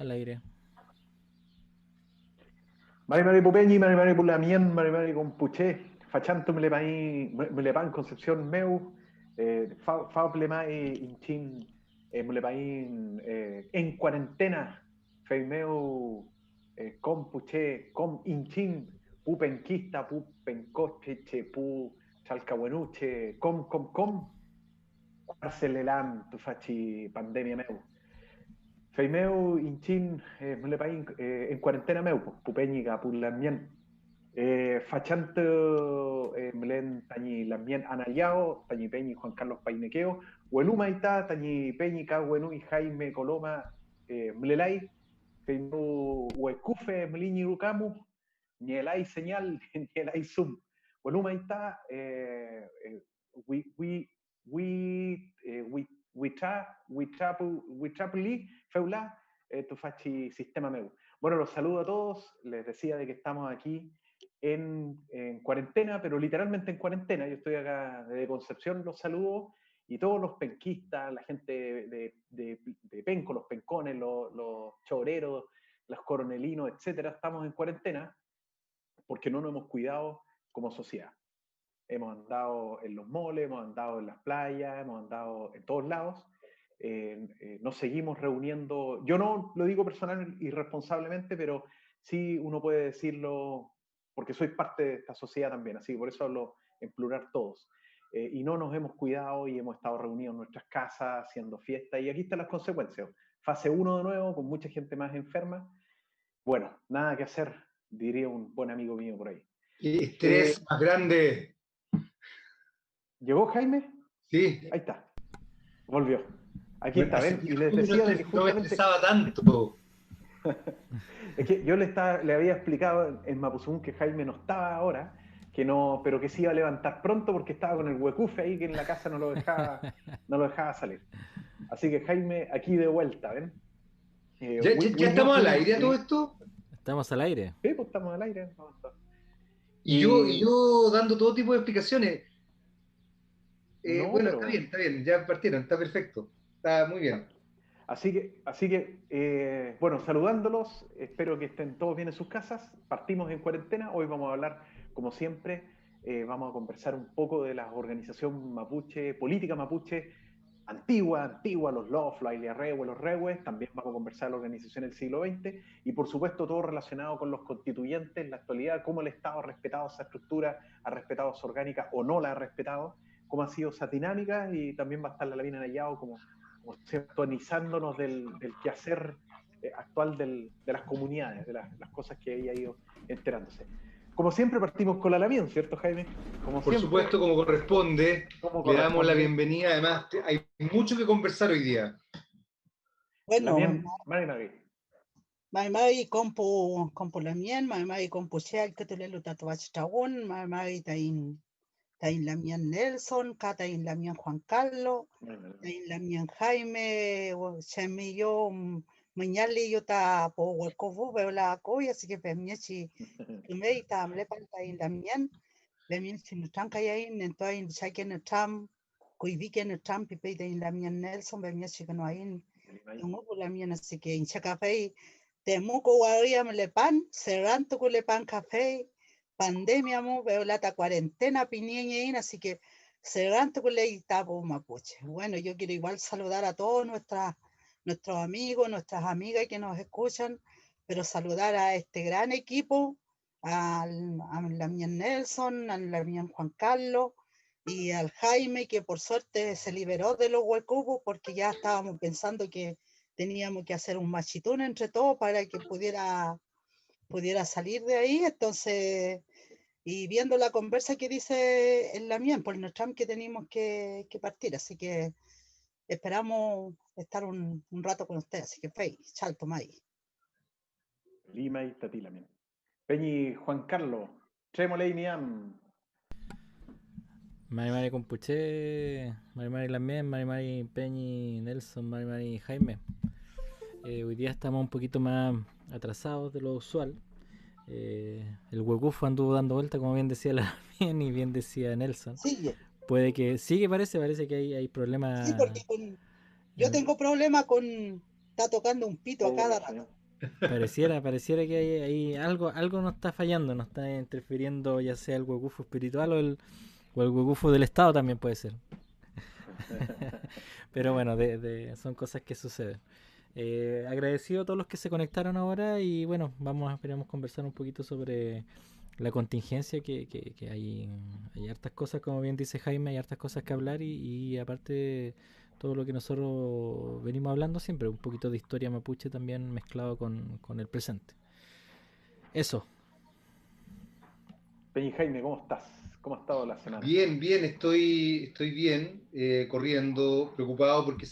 al aire. Mari Pupeñi, Mari Pulamien, Mari Compuché, Fachanto Melepan Concepción Meu, Fao Plemai Inchin, Melepain en cuarentena, Feimeu, Compuché, Com Inchin, Pupenquista, Pupencoche, Pu Chalcahuenuche, Com, Arcelelam, Tufachi, Pandemia Meu. Feimeu, Inchin, Melepain, en cuarentena meu, Pupeñiga, Pulamien. Fachanto, Mlen, Tañi Lamien Anayao, Tañi Peñi Juan Carlos Painequeo, Hueluma Ita, Tañi Peñi Cahuenú y Jaime Coloma, Mlelay, Feimeu, Huecufe, Mliñi Ucamu, Nielay Señal, Nielay Zoom. Hueluma Ita, Witrapuli, Feula, Tufachi Sistema Meu. Bueno, los saludo a todos, les decía de que estamos aquí en cuarentena, pero literalmente en cuarentena. Yo estoy acá desde Concepción, los saludo, y todos los penquistas, la gente de Penco, los pencones, los choreros, los coronelinos, etcétera, estamos en cuarentena porque no nos hemos cuidado como sociedad. Hemos andado en los moles, hemos andado en las playas, hemos andado en todos lados. Nos seguimos reuniendo. Yo no lo digo personal y responsablemente, pero sí uno puede decirlo porque soy parte de esta sociedad también, así que por eso hablo en plural todos. Y no nos hemos cuidado y hemos estado reunidos en nuestras casas haciendo fiestas, y aquí están las consecuencias. Fase 1 de nuevo, con mucha gente más enferma. Bueno, nada que hacer, diría un buen amigo mío por ahí. Estrés más grande. ¿Llegó Jaime? Sí. Ahí está. Volvió. Aquí está, ¿ven? Y les decía de que justamente... No me estresaba tanto. Es que yo le había explicado en Mapuzungún que Jaime no estaba ahora, que no, pero que se iba a levantar pronto porque estaba con el huecufe ahí que en la casa no lo dejaba salir. Así que Jaime, aquí de vuelta, ¿ven? ¿Ya estamos al aire todo esto? ¿Estamos al aire? Sí, pues estamos al aire. Y yo dando todo tipo de explicaciones. No, bueno, pero... está bien, ya partieron, está perfecto, está muy bien. Así que bueno, saludándolos, espero que estén todos bien en sus casas. Partimos en cuarentena, hoy vamos a hablar, como siempre, vamos a conversar un poco de la organización mapuche, política mapuche, antigua, los LOF, los Ailiarrehue, los Rehues. También vamos a conversar de la organización del siglo XX y, por supuesto, todo relacionado con los constituyentes en la actualidad, cómo el Estado ha respetado esa estructura, ha respetado su orgánica o no la ha respetado, cómo ha sido esa dinámica, y también va a estar la Lavina Nayao como actualizándonos del quehacer actual de las comunidades, de las cosas que ella ha ido enterándose. Como siempre partimos con la Lamien, ¿cierto, Jaime? Por supuesto, como corresponde, le damos la bienvenida. Además, hay mucho que conversar hoy día. Bueno, Mari compu Lamien, Mari compu Shell, que te le tatuach taun, Mari tain Lamien Nelson, tain Lamien Juan Carlos, tain Lamien Jaime, Semillo, Mañali yo ta po hueco veo la coya, así que permieci que me ita le tain Lamien si no tan kaya in entonces saque no tam kuibike no tam pipe tain Lamien Nelson permieci que no hay no Lamien, así que en café temuco guaria me le pan cerranto con le pan café pandemia mo veo la cuarentena piñeña, así que cerranto con le tapo mapuche. Bueno, yo quiero igual saludar a todos nuestros amigos, nuestras amigas que nos escuchan, pero saludar a este gran equipo, a Lamien Nelson, a Lamien Juan Carlos y al Jaime, que por suerte se liberó de los huecubos porque ya estábamos pensando que teníamos que hacer un machitún entre todos para que pudiera salir de ahí. Entonces, y viendo la conversa que dice el Lamien, por el Trump que teníamos que partir, así que esperamos estar un rato con ustedes, así que fey, chalto mai. Lima y Tati Lamien. Peñi Juan Carlos, Tremolei Niam. Mari Compuché, Mari Lamien, Mari Peñi Nelson, Mari Jaime. Hoy día estamos un poquito más atrasados de lo usual. El huecufo anduvo dando vuelta, como bien decía la Lamien y bien decía Nelson. Sigue. Puede que sigue, parece que hay problemas. Sí, porque yo tengo problemas con... Está tocando un pito a cada rato. Pareciera que hay algo nos está fallando, nos está interfiriendo ya sea el huecufo espiritual o el huecufo del Estado también puede ser. Pero bueno, son cosas que suceden. Agradecido a todos los que se conectaron ahora y bueno, esperamos conversar un poquito sobre la contingencia que hay hartas cosas, como bien dice Jaime, hay hartas cosas que hablar y aparte todo lo que nosotros venimos hablando siempre, un poquito de historia mapuche también mezclado con el presente. Eso. Peñi Jaime, ¿cómo estás? ¿Cómo ha estado la semana? Bien, bien, estoy bien, corriendo, preocupado porque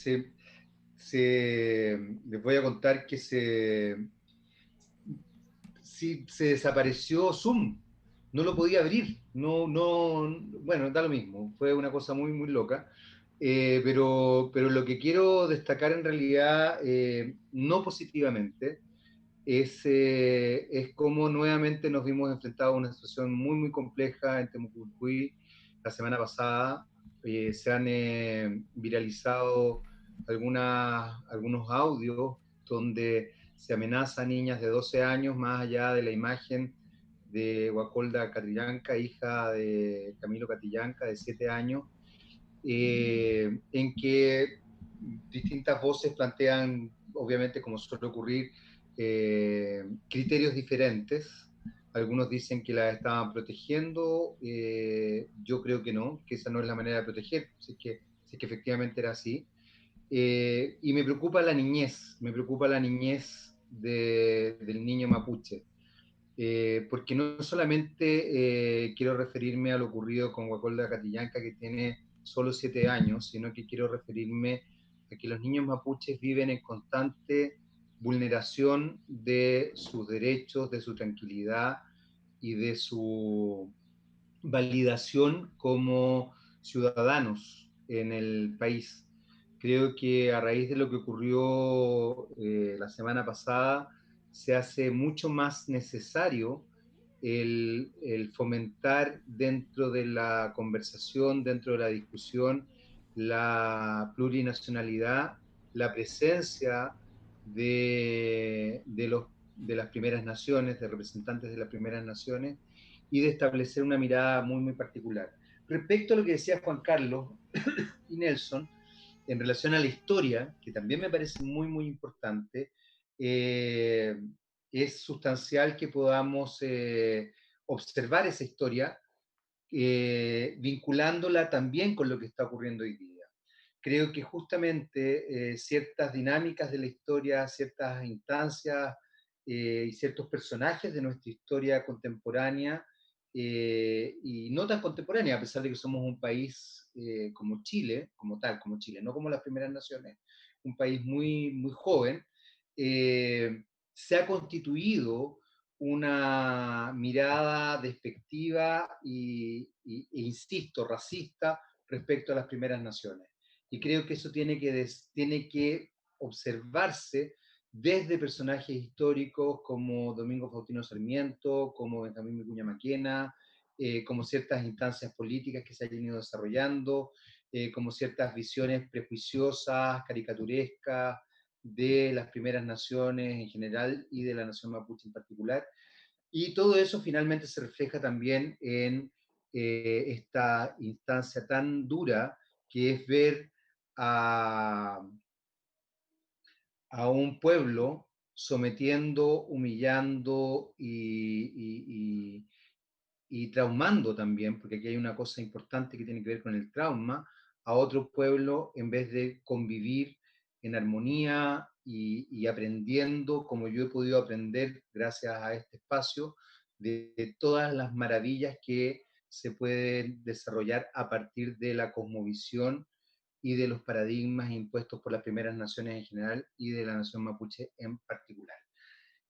les voy a contar que se desapareció Zoom, no lo podía abrir, bueno, da lo mismo, fue una cosa muy, muy loca, pero lo que quiero destacar en realidad, no positivamente, es cómo nuevamente nos vimos enfrentados a una situación muy, muy compleja en Temucuicui la semana pasada. Se han viralizado algunos audios donde se amenaza a niñas de 12 años, más allá de la imagen de Guacolda Catrillanca, hija de Camilo Catrillanca, de 7 años, en que distintas voces plantean, obviamente como suele ocurrir, criterios diferentes. Algunos dicen que la estaban protegiendo, yo creo que no, que esa no es la manera de proteger, si es que efectivamente era así. Y me preocupa la niñez del niño mapuche, porque no solamente quiero referirme a lo ocurrido con Guacolda Catrillanca, que tiene solo 7 años, sino que quiero referirme a que los niños mapuches viven en constante vulneración de sus derechos, de su tranquilidad y de su validación como ciudadanos en el país. Creo que a raíz de lo que ocurrió la semana pasada, se hace mucho más necesario el fomentar dentro de la conversación, dentro de la discusión, la plurinacionalidad, la presencia de las primeras naciones, de representantes de las primeras naciones, y de establecer una mirada muy, muy particular. Respecto a lo que decía Juan Carlos y Nelson, en relación a la historia, que también me parece muy, muy importante, es sustancial que podamos observar esa historia, vinculándola también con lo que está ocurriendo hoy día. Creo que justamente ciertas dinámicas de la historia, ciertas instancias y ciertos personajes de nuestra historia contemporánea, y no tan contemporánea, a pesar de que somos un país como Chile, como tal, como Chile, no como las primeras naciones, un país muy, muy joven, se ha constituido una mirada despectiva e insisto, racista respecto a las primeras naciones. Y creo que eso tiene que observarse desde personajes históricos como Domingo Faustino Sarmiento, como Benjamín Vicuña Maquena, como ciertas instancias políticas que se hayan ido desarrollando, como ciertas visiones prejuiciosas, caricaturescas de las primeras naciones en general y de la nación mapuche en particular. Y todo eso finalmente se refleja también en esta instancia tan dura que es ver a, a un pueblo sometiendo, humillando y traumando también, porque aquí hay una cosa importante que tiene que ver con el trauma, a otro pueblo en vez de convivir en armonía y aprendiendo, como yo he podido aprender gracias a este espacio, de todas las maravillas que se pueden desarrollar a partir de la cosmovisión y de los paradigmas impuestos por las primeras naciones en general y de la nación mapuche en particular.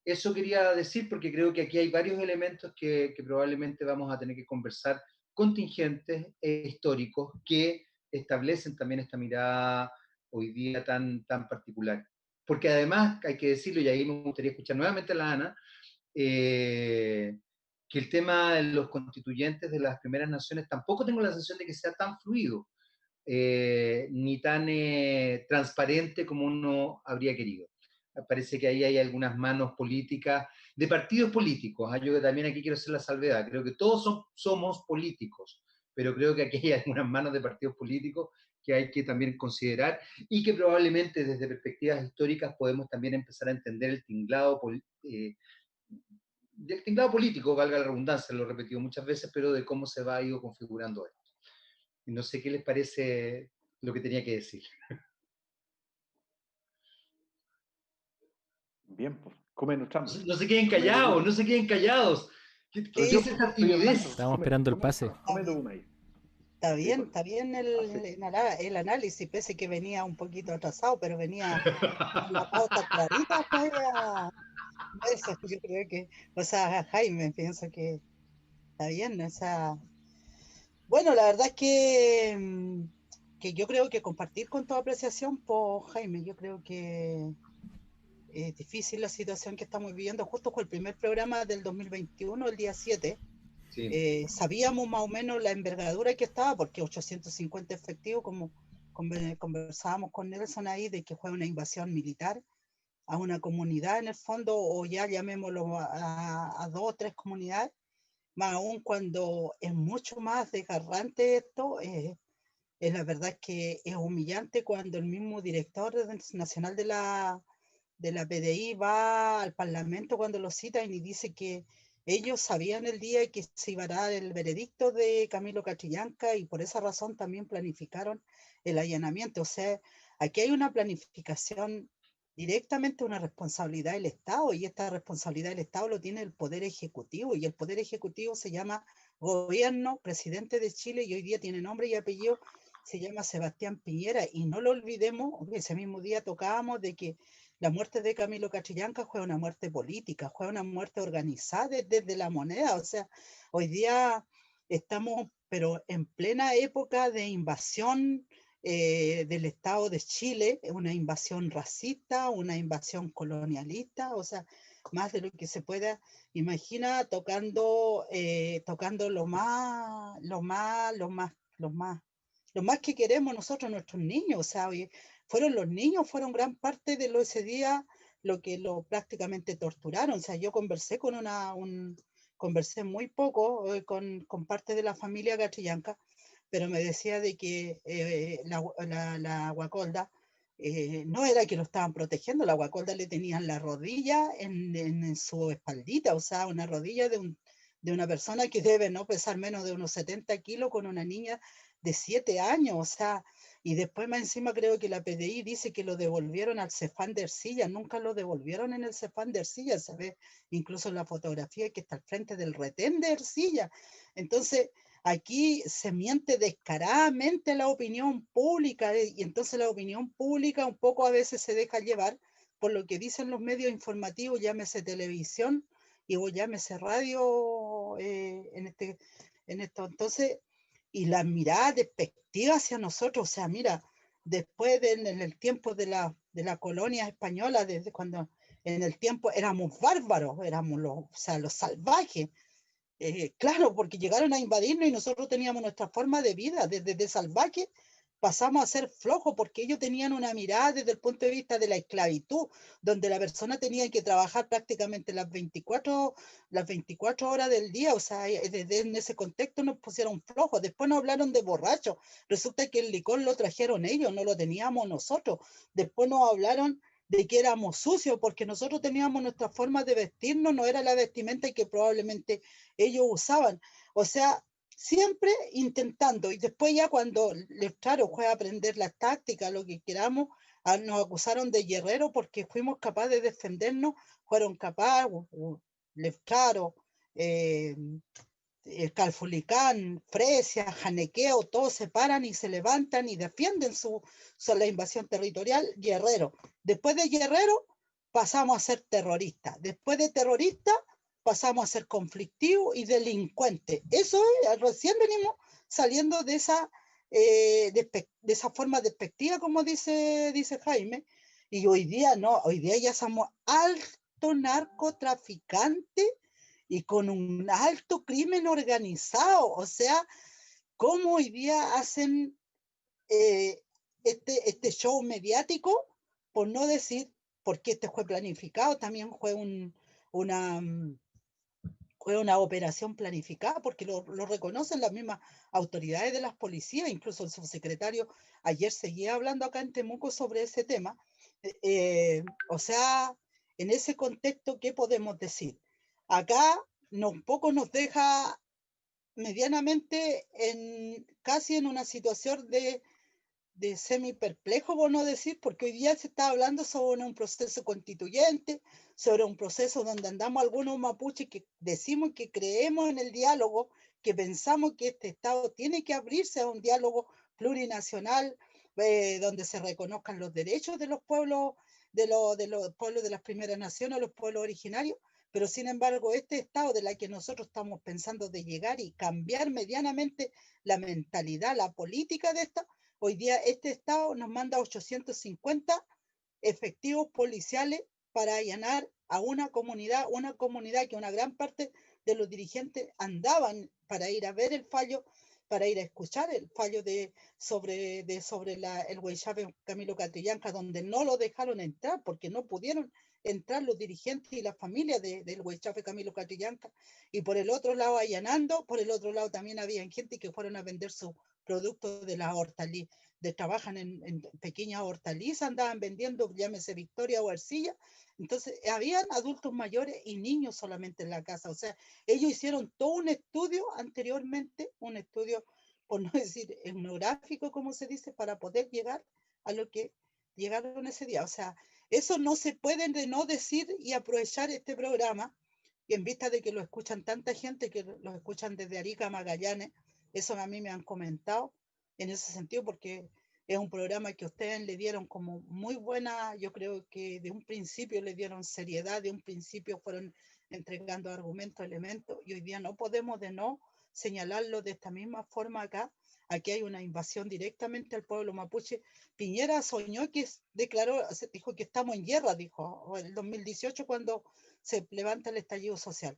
Eso quería decir porque creo que aquí hay varios elementos que probablemente vamos a tener que conversar, contingentes e históricos, que establecen también esta mirada hoy día tan particular. Porque además, hay que decirlo, y ahí me gustaría escuchar nuevamente a la Ana, que el tema de los constituyentes de las primeras naciones tampoco tengo la sensación de que sea tan fluido, ni tan transparente como uno habría querido. Parece que ahí hay algunas manos políticas, de partidos políticos. Yo también aquí quiero hacer la salvedad. Creo que todos somos políticos, pero creo que aquí hay algunas manos de partidos políticos que hay que también considerar y que probablemente desde perspectivas históricas podemos también empezar a entender el tinglado del tinglado político, valga la redundancia, lo he repetido muchas veces, pero de cómo se va ido configurando esto. Y no sé qué les parece lo que tenía que decir. Bien, pues, comen Trump. No se queden callados, no se queden callados. ¿Qué es esa timidez? Estamos esperando el pase. Está bien el análisis, pese que venía un poquito atrasado, pero venía con la pauta clarita. Eso, yo creo que, o sea, Jaime, pienso que está bien, o sea, bueno, la verdad es que yo creo que compartir con tu apreciación, pues Jaime, yo creo que es difícil la situación que estamos viviendo, justo con el primer programa del 2021, el día 7, sí. Sabíamos más o menos la envergadura que estaba, porque 850 efectivos, como conversábamos con Nelson ahí, de que fue una invasión militar a una comunidad en el fondo, o ya llamémoslo a 2 o 3 comunidades, más aún cuando es mucho más desgarrante esto. Es la verdad que es humillante cuando el mismo director nacional de la PDI va al Parlamento cuando lo citan y dice que ellos sabían el día que se iba a dar el veredicto de Camilo Catrillanca y por esa razón también planificaron el allanamiento. O sea, aquí hay una planificación directamente, una responsabilidad del Estado, y esta responsabilidad del Estado lo tiene el Poder Ejecutivo, y el Poder Ejecutivo se llama Gobierno, Presidente de Chile, y hoy día tiene nombre y apellido, se llama Sebastián Piñera, y no lo olvidemos. Ese mismo día tocábamos de que la muerte de Camilo Catrillanca fue una muerte política, fue una muerte organizada desde la moneda. O sea, hoy día estamos, pero en plena época de invasión del Estado de Chile, una invasión racista, una invasión colonialista, o sea, más de lo que se pueda imaginar, tocando lo más que queremos nosotros, nuestros niños. O sea, fueron los niños, fueron gran parte de ese día lo que lo prácticamente torturaron. O sea, yo conversé con conversé muy poco con parte de la familia Catrillanca, pero me decía de que la Guacolda no era que lo estaban protegiendo, la Guacolda le tenían la rodilla en su espaldita, o sea, una rodilla de una persona que debe no pesar menos de unos 70 kilos con una niña de 7 años, o sea, y después más encima creo que la PDI dice que lo devolvieron al Cefán de Ercilla, nunca lo devolvieron en el Cefán de Ercilla, se ve incluso en la fotografía que está al frente del retén de Ercilla. Entonces, aquí se miente descaradamente a la opinión pública, y entonces la opinión pública un poco a veces se deja llevar por lo que dicen los medios informativos, llámese televisión y o llámese radio en esto. Entonces, y la mirada despectiva hacia nosotros, o sea, mira, después en el tiempo de la colonia española, desde cuando en el tiempo éramos bárbaros, éramos o sea, los salvajes. Claro, porque llegaron a invadirnos y nosotros teníamos nuestra forma de vida, desde salvaje pasamos a ser flojos, porque ellos tenían una mirada desde el punto de vista de la esclavitud, donde la persona tenía que trabajar prácticamente las 24 horas del día. O sea, desde en ese contexto nos pusieron flojos. Después nos hablaron de borrachos, resulta que el licor lo trajeron ellos, no lo teníamos nosotros. Después nos hablaron de que éramos sucios, porque nosotros teníamos nuestra forma de vestirnos, no era la vestimenta que probablemente ellos usaban. O sea, siempre intentando, y después ya cuando, claro, fue a aprender las tácticas, lo que queramos, nos acusaron de guerrero porque fuimos capaces de defendernos, fueron capaces, claro, el Calfulicán, Fresia, Janequeo, todos se paran y se levantan y defienden la invasión territorial. Guerrero. Después de guerrero pasamos a ser terroristas. Después de terroristas pasamos a ser conflictivos y delincuentes. Eso es, recién venimos saliendo de esa forma despectiva, como dice Jaime, y hoy día no, hoy día ya somos alto narcotraficantes y con un alto crimen organizado. O sea, ¿cómo hoy día hacen este show mediático, por no decir porque este fue planificado, también una, fue una operación planificada, porque lo reconocen las mismas autoridades de las policías, incluso el subsecretario ayer seguía hablando acá en Temuco sobre ese tema. O sea, en ese contexto, ¿qué podemos decir? Acá poco nos deja medianamente casi en una situación de semi perplejo, por no decir, porque hoy día se está hablando sobre un proceso constituyente, sobre un proceso donde andamos algunos mapuches que decimos que creemos en el diálogo, que pensamos que este Estado tiene que abrirse a un diálogo plurinacional, donde se reconozcan los derechos de los pueblos, de los pueblos de las primeras naciones, los pueblos originarios, pero sin embargo este Estado de la que nosotros estamos pensando de llegar y cambiar medianamente la mentalidad, la política de esta, hoy día este Estado nos manda 850 efectivos policiales para allanar a una comunidad que una gran parte de los dirigentes andaban para ir a ver el fallo, para ir a escuchar el fallo sobre el Huaychafe Camilo Catrillanca, donde no lo dejaron entrar porque no pudieron entrar los dirigentes y las familias del Huaychafe Camilo Catrillanca, y por el otro lado allanando, por el otro lado también había gente que fueron a vender sus productos de las hortalizas, trabajan en pequeñas hortalizas, andaban vendiendo, llámese Victoria o Arcilla. Entonces, habían adultos mayores y niños solamente en la casa. O sea, ellos hicieron todo un estudio anteriormente, un estudio, por no decir etnográfico, como se dice, para poder llegar a lo que llegaron ese día. O sea, eso no se puede de no decir y aprovechar este programa, y en vista de que lo escuchan tanta gente, que lo escuchan desde Arica a Magallanes, eso a mí me han comentado en ese sentido, porque es un programa que ustedes le dieron como muy buena, yo creo que de un principio le dieron seriedad, de un principio fueron entregando argumentos, elementos, y hoy día no podemos de no señalarlo de esta misma forma acá. Aquí hay una invasión directamente al pueblo mapuche. Piñera soñó que dijo que estamos en guerra, dijo, en el 2018 cuando se levanta el estallido social.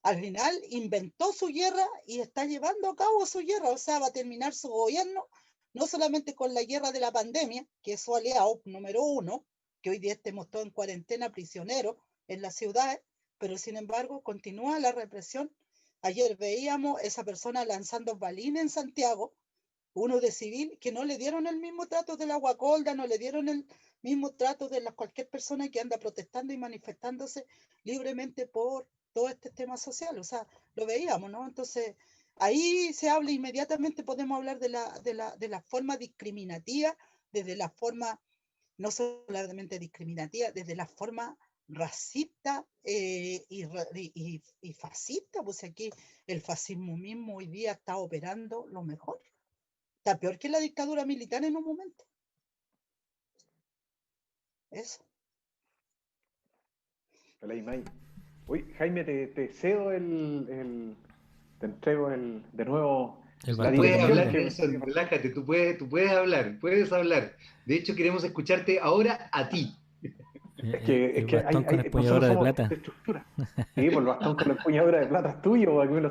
Al final inventó su guerra y está llevando a cabo su guerra, o sea, va a terminar su gobierno no solamente con la guerra de la pandemia, que es su aliado número uno, que hoy día estemos todos en cuarentena, prisioneros en las ciudades, pero sin embargo continúa la represión. Ayer veíamos esa persona lanzando balines en Santiago, uno de civil, que no le dieron el mismo trato de la Guacolda, no le dieron el mismo trato de cualquier persona que anda protestando y manifestándose libremente por todo este tema social. O sea, lo veíamos, ¿no? Entonces, ahí se habla inmediatamente, podemos hablar de la forma discriminativa, desde la forma, no solamente discriminativa, desde la forma racista y fascista, pues aquí el fascismo mismo hoy día está operando lo mejor. Está peor que la dictadura militar en un momento. Eso. Hola, Imai. Uy, Jaime, te cedo te entrego de nuevo la puedes hablar, Nelson, relájate, tú puedes hablar. De hecho, queremos escucharte ahora a ti. Es que hay empuñadura de plata. De estructura. Sí, por el bastón con la empuñadura de plata es tuyo, aquí lo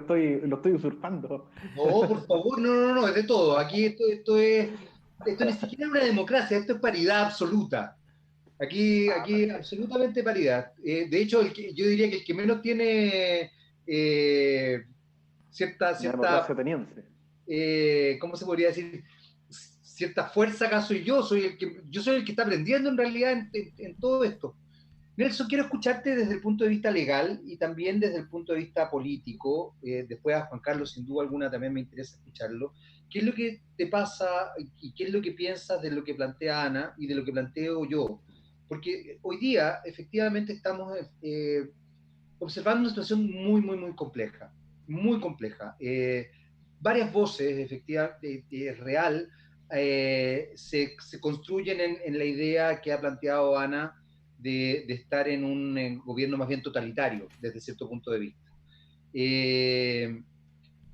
estoy usurpando. No, por favor, no, es de todo. Aquí esto ni siquiera es una democracia, esto es paridad absoluta. Aquí absolutamente paridad. De hecho, yo diría que el que menos tiene cierta democracia ateniense. ¿Cómo se podría decir? Cierta fuerza acá soy yo soy el que está aprendiendo en realidad en todo esto. Nelson, quiero escucharte desde el punto de vista legal y también desde el punto de vista político. Después a Juan Carlos, sin duda alguna, también me interesa escucharlo. ¿Qué es lo que te pasa y qué es lo que piensas de lo que plantea Ana y de lo que planteo yo? Porque hoy día, efectivamente, estamos observando una situación muy, muy, muy compleja. Muy compleja. Varias voces, efectivamente, real, se construyen en la idea que ha planteado Ana de estar en un gobierno más bien totalitario, desde cierto punto de vista.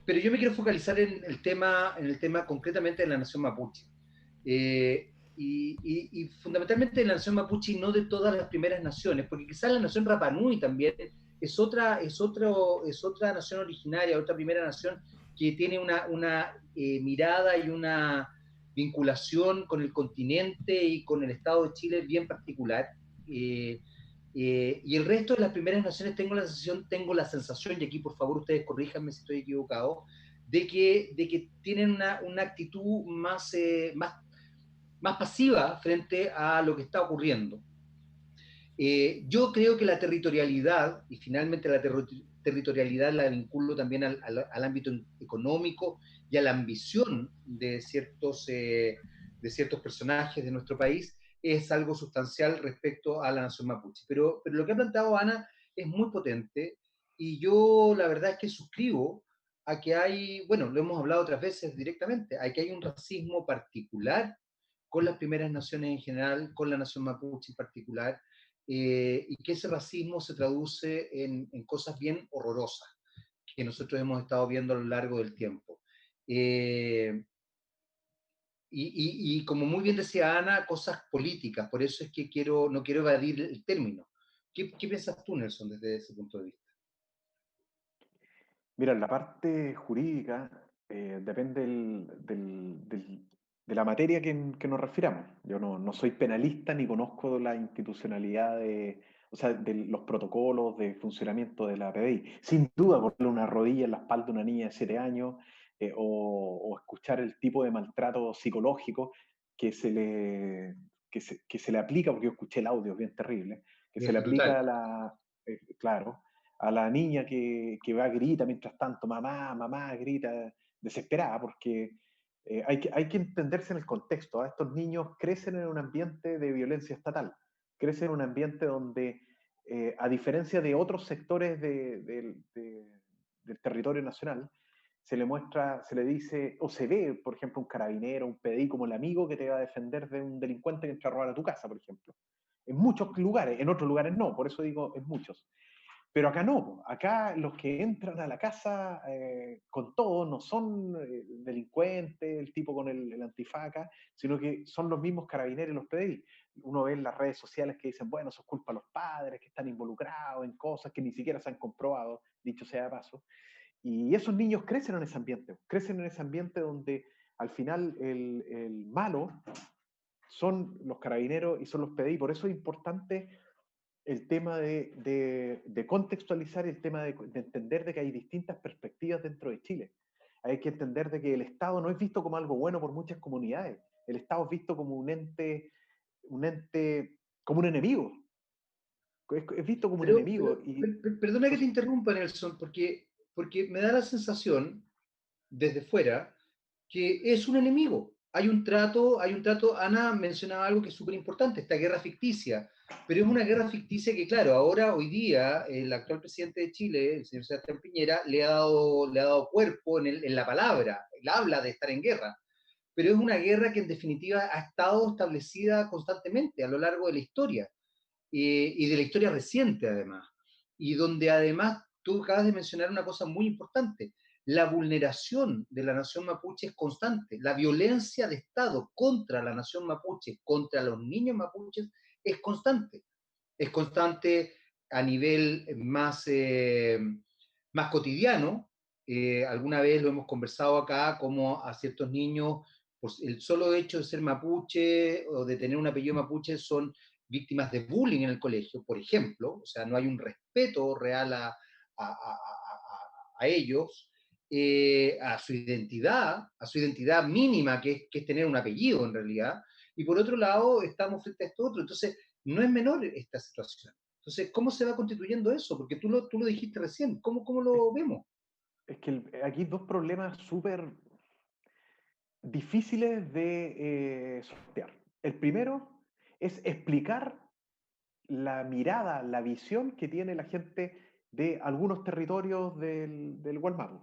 Pero yo me quiero focalizar en el tema concretamente de la nación mapuche. Y fundamentalmente de la nación mapuche y no de todas las primeras naciones, porque quizás la nación Rapa Nui también es otra nación originaria, otra primera nación que tiene una mirada y una vinculación con el continente y con el Estado de Chile bien particular. y el resto de las primeras naciones tengo la sensación, y aquí por favor ustedes corríjanme si estoy equivocado, de que tienen una actitud más pasiva frente a lo que está ocurriendo. Yo creo que la territorialidad, y finalmente la territorialidad la vinculo también al ámbito económico y a la ambición de ciertos personajes de nuestro país, es algo sustancial respecto a la nación mapuche. Pero lo que ha planteado Ana es muy potente, y yo la verdad es que suscribo a que hay, bueno, lo hemos hablado otras veces directamente, a que hay un racismo particular con las primeras naciones en general, con la nación mapuche en particular, y que ese racismo se traduce en cosas bien horrorosas que nosotros hemos estado viendo a lo largo del tiempo. Y como muy bien decía Ana, cosas políticas, por eso es que no quiero evadir el término. ¿Qué piensas tú, Nelson, desde ese punto de vista? Mira, en la parte jurídica depende de la materia que nos refiramos. Yo no soy penalista ni conozco la institucionalidad o sea, de los protocolos de funcionamiento de la PDI. Sin duda, ponerle una rodilla en la espalda de una niña de 7 años o escuchar el tipo de maltrato psicológico que se le aplica, porque yo escuché el audio, es bien terrible, que se le aplica a la, claro, a la niña que va, grita mientras tanto, mamá, mamá, grita, desesperada, porque hay que entenderse en el contexto. Estos niños crecen en un ambiente de violencia estatal, crecen en un ambiente donde, a diferencia de otros sectores del territorio nacional, se le muestra, se le dice, o se ve, por ejemplo, un carabinero, un PDI como el amigo que te va a defender de un delincuente que entra a robar a tu casa, por ejemplo. En muchos lugares, en otros lugares no, por eso digo en muchos. Pero acá no, acá los que entran a la casa con todo no son delincuentes, el tipo con el antifaca, sino que son los mismos carabineros y los PDI. Uno ve en las redes sociales que dicen, bueno, eso es culpa de los padres que están involucrados en cosas que ni siquiera se han comprobado, dicho sea de paso. Y esos niños crecen en ese ambiente donde al final el malo son los carabineros y son los PDI. Por eso es importante el tema de contextualizar, el tema de entender de que hay distintas perspectivas dentro de Chile. Hay que entender de que el Estado no es visto como algo bueno por muchas comunidades. El Estado es visto como un ente como un enemigo. Es visto como un enemigo. Perdona que te interrumpa, Nelson, porque me da la sensación, desde fuera, que es un enemigo. Hay un trato, Ana mencionaba algo que es súper importante, esta guerra ficticia, pero es una guerra ficticia que, claro, ahora, hoy día, el actual presidente de Chile, el señor Sebastián Piñera, le ha dado cuerpo en la palabra, él habla de estar en guerra, pero es una guerra que en definitiva ha estado establecida constantemente a lo largo de la historia, y de la historia reciente además, y donde además tú acabas de mencionar una cosa muy importante: la vulneración de la nación mapuche es constante, la violencia de Estado contra la nación mapuche, contra los niños mapuches, es constante a nivel más cotidiano. Alguna vez lo hemos conversado acá, como a ciertos niños, pues el solo hecho de ser mapuche o de tener un apellido mapuche, son víctimas de bullying en el colegio, por ejemplo. O sea, no hay un respeto real a ellos, a su identidad mínima, que es tener un apellido en realidad. Y por otro lado, estamos frente a esto otro. Entonces, no es menor esta situación. Entonces, ¿cómo se va constituyendo eso? Porque tú lo dijiste recién. ¿Cómo lo vemos? Es que aquí hay dos problemas súper difíciles de sortear. El primero es explicar la mirada, la visión que tiene la gente de algunos territorios del Gualmapu.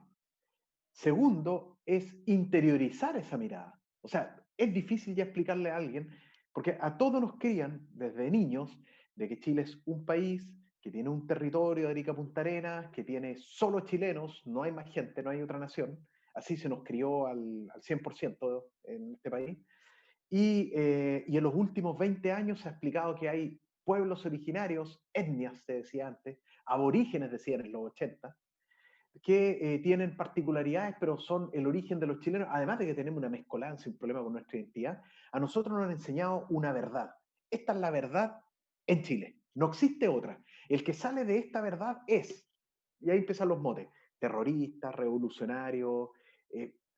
Segundo, es interiorizar esa mirada. O sea, es difícil ya explicarle a alguien, porque a todos nos crían desde niños de que Chile es un país que tiene un territorio de Arica a Punta Arenas, que tiene solo chilenos, no hay más gente, no hay otra nación. Así se nos crió al 100% en este país. Y en los últimos 20 años se ha explicado que hay pueblos originarios, etnias, se decía antes, aborígenes decían en los 80, que tienen particularidades, pero son el origen de los chilenos, además de que tenemos una mezcolanza, un problema con nuestra identidad. A nosotros nos han enseñado una verdad. Esta es la verdad en Chile. No existe otra. El que sale de esta verdad es, y ahí empiezan los motes, terrorista, revolucionario,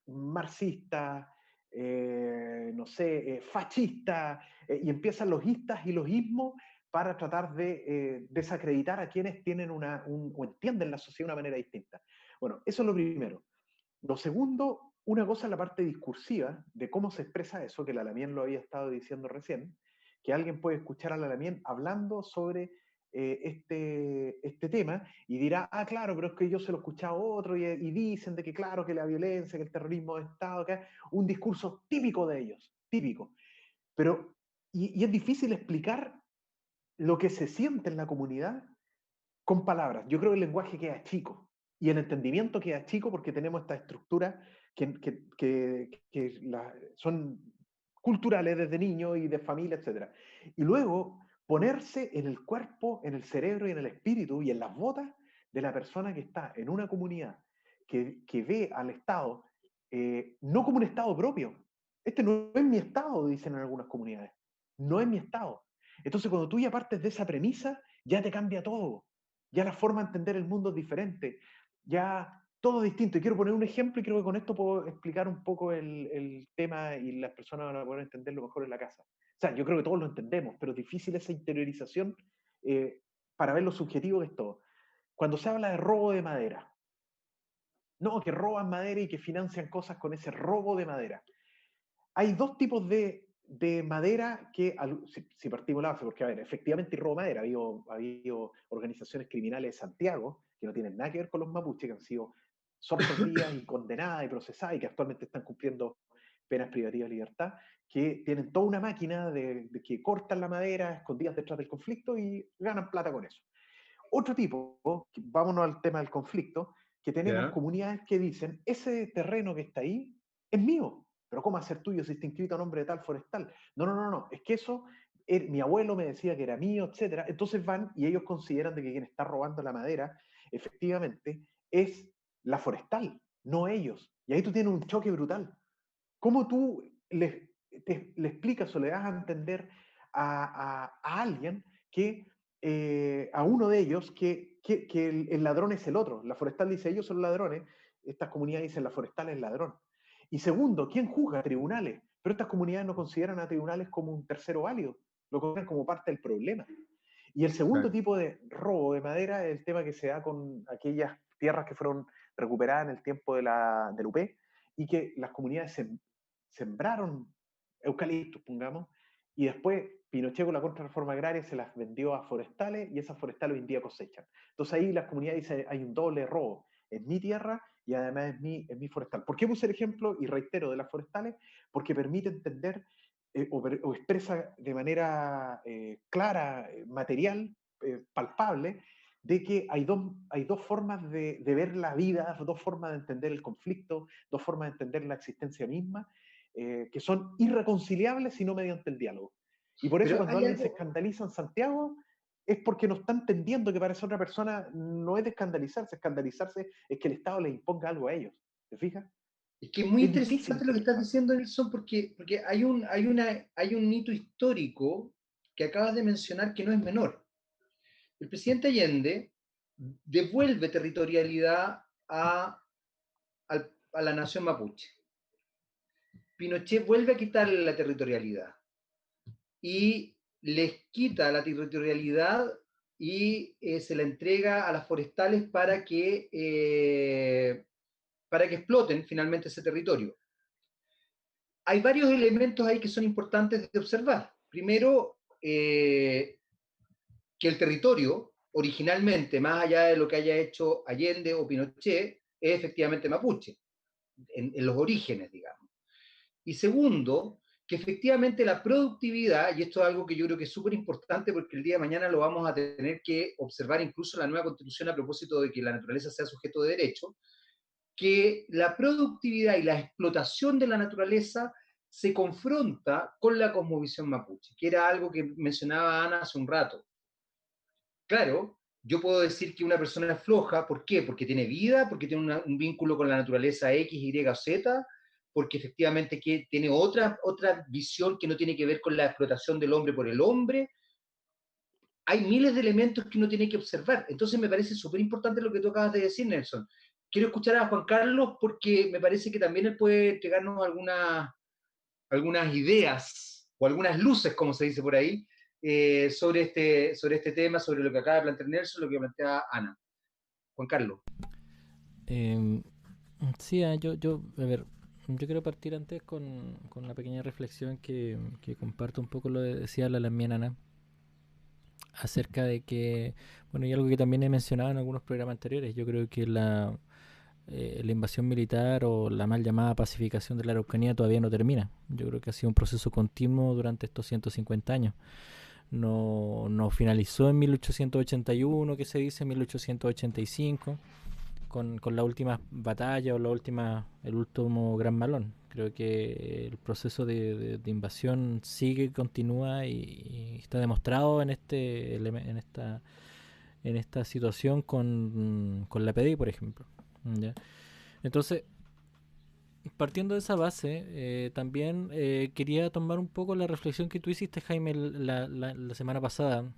marxista, no sé, fascista, y empiezan los istas y los ismos para tratar de desacreditar a quienes tienen o entienden la sociedad de una manera distinta. Bueno, eso es lo primero. Lo segundo, una cosa es la parte discursiva de cómo se expresa eso, que la Lamien lo había estado diciendo recién, que alguien puede escuchar a la Lamien hablando sobre este tema y dirá, ah, claro, pero es que yo se lo he escuchado a otro y dicen de que claro, que la violencia, que el terrorismo de Estado, que un discurso típico de ellos, típico. Pero, y es difícil explicar lo que se siente en la comunidad con palabras. Yo creo que el lenguaje queda chico y el entendimiento queda chico porque tenemos estas estructuras son culturales desde niño y de familia, etc. Y luego ponerse en el cuerpo, en el cerebro y en el espíritu y en las botas de la persona que está en una comunidad que ve al Estado no como un Estado propio. Este no es mi Estado, dicen en algunas comunidades. No es mi Estado. Entonces, cuando tú ya partes de esa premisa, ya te cambia todo. Ya la forma de entender el mundo es diferente. Ya todo es distinto. Y quiero poner un ejemplo y creo que con esto puedo explicar un poco el tema y las personas van a poder entenderlo mejor en la casa. O sea, yo creo que todos lo entendemos, pero es difícil esa interiorización para ver lo subjetivo que es todo. Cuando se habla de robo de madera, no, que roban madera y que financian cosas con ese robo de madera. Hay dos tipos de madera que, si partimos la base, porque a ver, efectivamente robo madera, ha habido organizaciones criminales de Santiago que no tienen nada que ver con los mapuches, que han sido sorprendidas y condenadas y procesadas y que actualmente están cumpliendo penas privativas de libertad, que tienen toda una máquina de que cortan la madera escondidas detrás del conflicto y ganan plata con eso. Otro tipo, vámonos al tema del conflicto, que tenemos comunidades que dicen, ese terreno que está ahí es mío, pero ¿cómo hacer tuyo si está inscrito a nombre de tal forestal? No, es que eso, mi abuelo me decía que era mío, etc. Entonces van y ellos consideran de que quien está robando la madera, efectivamente, es la forestal, no ellos. Y ahí tú tienes un choque brutal. ¿Cómo tú le explicas o le das a entender a alguien que a uno de ellos que el ladrón es el otro? La forestal dice, ellos son ladrones, estas comunidades dicen, la forestal es ladrón. Y segundo, ¿quién juzga? Tribunales. Pero estas comunidades no consideran a tribunales como un tercero válido, lo consideran como parte del problema. Y el segundo tipo de robo de madera es el tema que se da con aquellas tierras que fueron recuperadas en el tiempo del UP y que las comunidades sembraron eucaliptos, pongamos, y después Pinochet con la contrarreforma agraria se las vendió a forestales y esas forestales hoy en día cosechan. Entonces ahí las comunidades dicen, hay un doble robo, es mi tierra y además es mi forestal. ¿Por qué puse el ejemplo, y reitero, de las forestales? Porque permite entender o expresa de manera clara, material, palpable, de que hay dos formas de ver la vida, dos formas de entender el conflicto, dos formas de entender la existencia misma, que son irreconciliables si no mediante el diálogo. Y por eso Pero cuando alguien se escandaliza en Santiago, es porque no está entendiendo que para esa otra persona no es de escandalizarse es que el Estado le imponga algo a ellos. ¿Te fijas? Es que es muy Es difícil interesante lo que estás interpretar. diciendo, Nelson, porque hay un hito histórico que acabas de mencionar que no es menor. El presidente Allende devuelve territorialidad a la nación mapuche. Pinochet vuelve a quitarle la territorialidad y les quita la territorialidad y se la entrega a las forestales para que exploten finalmente ese territorio. Hay varios elementos ahí que son importantes de observar. Primero, que el territorio, originalmente, más allá de lo que haya hecho Allende o Pinochet, es efectivamente mapuche, en los orígenes, digamos. Y segundo, que efectivamente la productividad, y esto es algo que yo creo que es súper importante porque el día de mañana lo vamos a tener que observar incluso en la nueva constitución a propósito de que la naturaleza sea sujeto de derecho, que la productividad y la explotación de la naturaleza se confronta con la cosmovisión mapuche, que era algo que mencionaba Ana hace un rato. Claro, yo puedo decir que una persona es floja, ¿por qué? Porque tiene vida, porque tiene un vínculo con la naturaleza X, Y o Z, porque efectivamente que tiene otra visión que no tiene que ver con la explotación del hombre por el hombre. hay miles de elementos que uno tiene que observar. Entonces me parece súper importante lo que tú acabas de decir, Nelson. Quiero escuchar a Juan Carlos porque me parece que también él puede entregarnos algunas ideas o algunas luces, como se dice por ahí, sobre este tema, sobre lo que acaba de plantear Nelson, lo que plantea Ana. Juan Carlos. Sí, a ver, yo quiero partir antes con una pequeña reflexión que comparto un poco lo que decía la mía Ana, acerca de que, bueno, y algo que también he mencionado en algunos programas anteriores, yo creo que la invasión militar o la mal llamada pacificación de la Araucanía todavía no termina. Yo creo que ha sido un proceso continuo durante estos 150 años. No finalizó en 1881, que se dice, en 1885, con la última batalla o el último gran malón. Creo que el proceso de invasión continúa y está demostrado en esta situación con la PDI, por ejemplo. ¿Ya? Entonces, partiendo de esa base, también quería tomar un poco la reflexión que tú hiciste, Jaime, la semana pasada,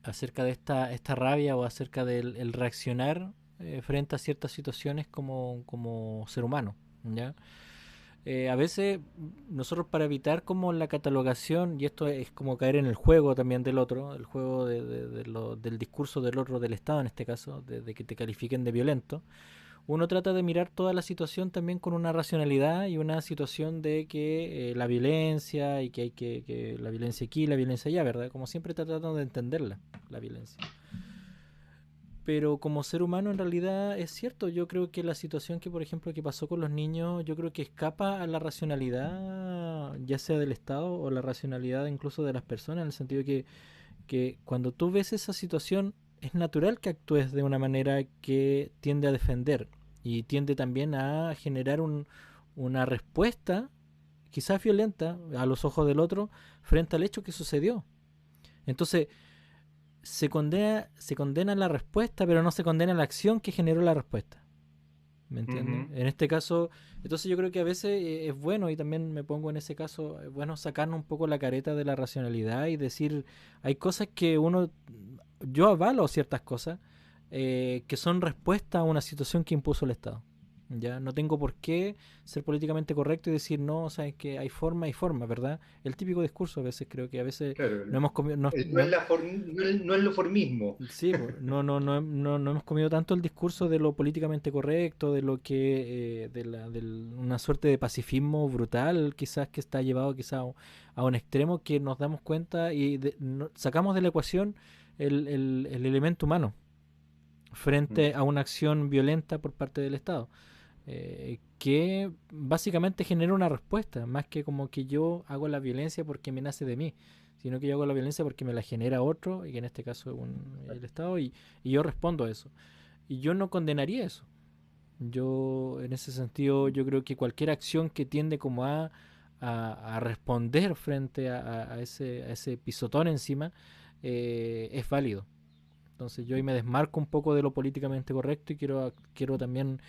acerca de esta rabia o acerca del reaccionar frente a ciertas situaciones como ser humano, ¿ya? A veces nosotros, para evitar como la catalogación, y esto es como caer en el juego también del otro, el juego del discurso del otro, del Estado en este caso, de que te califiquen de violento, uno trata de mirar toda la situación también con una racionalidad y una situación de que la violencia y que la violencia aquí, la violencia allá, ¿verdad? Como siempre tratando de entenderla, la violencia. Pero como ser humano, en realidad es cierto. Yo creo que la situación que, por ejemplo, que pasó con los niños, yo creo que escapa a la racionalidad, ya sea del Estado o la racionalidad incluso de las personas, en el sentido que cuando tú ves esa situación, es natural que actúes de una manera que tiende a defender y tiende también a generar una respuesta, quizás violenta, a los ojos del otro, frente al hecho que sucedió. Entonces, se condena la respuesta, pero no se condena la acción que generó la respuesta. ¿Me entiendes? En este caso, entonces yo creo que a veces es bueno, y también me pongo en ese caso, es bueno sacarnos un poco la careta de la racionalidad y decir, hay cosas que yo avalo ciertas cosas que son respuesta a una situación que impuso el Estado. Ya no tengo por qué ser políticamente correcto y decir no, o sea, es que hay forma, ¿verdad? El típico discurso, a veces creo que a veces claro, no hemos comido, no es lo formismo. sí, no hemos comido tanto el discurso de lo políticamente correcto, de lo que de una suerte de pacifismo brutal, quizás que está llevado quizás a un extremo, que nos damos cuenta y sacamos de la ecuación el elemento humano frente a una acción violenta por parte del Estado. Que básicamente genera una respuesta, más que como que yo hago la violencia porque me nace de mí, sino que yo hago la violencia porque me la genera otro, y que en este caso es el Estado, y yo respondo a eso. Y yo no condenaría eso. Yo, en ese sentido, yo creo que cualquier acción que tiende como a responder frente a ese pisotón encima, es válido. Entonces yo ahí me desmarco un poco de lo políticamente correcto y quiero también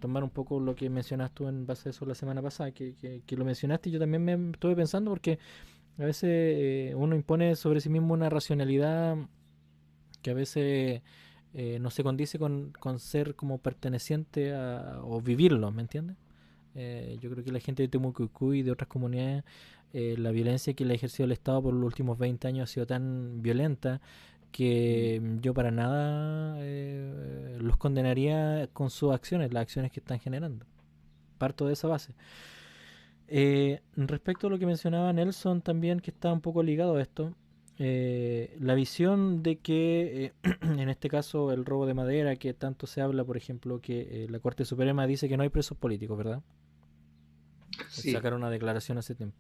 tomar un poco lo que mencionaste tú en base a eso la semana pasada, que lo mencionaste, y yo también me estuve pensando, porque a veces uno impone sobre sí mismo una racionalidad que a veces no se condice con ser como perteneciente o vivirlo, ¿me entiendes? Yo creo que la gente de Temucuicú y de otras comunidades, la violencia que le ha ejercido el Estado por los últimos 20 años ha sido tan violenta que yo para nada los condenaría con sus acciones, las acciones que están generando. Parto de esa base. Respecto a lo que mencionaba Nelson también, que está un poco ligado a esto, la visión de que en este caso el robo de madera, que tanto se habla, por ejemplo, que la Corte Suprema dice que no hay presos políticos, ¿verdad? Sí. Sacaron una declaración hace tiempo.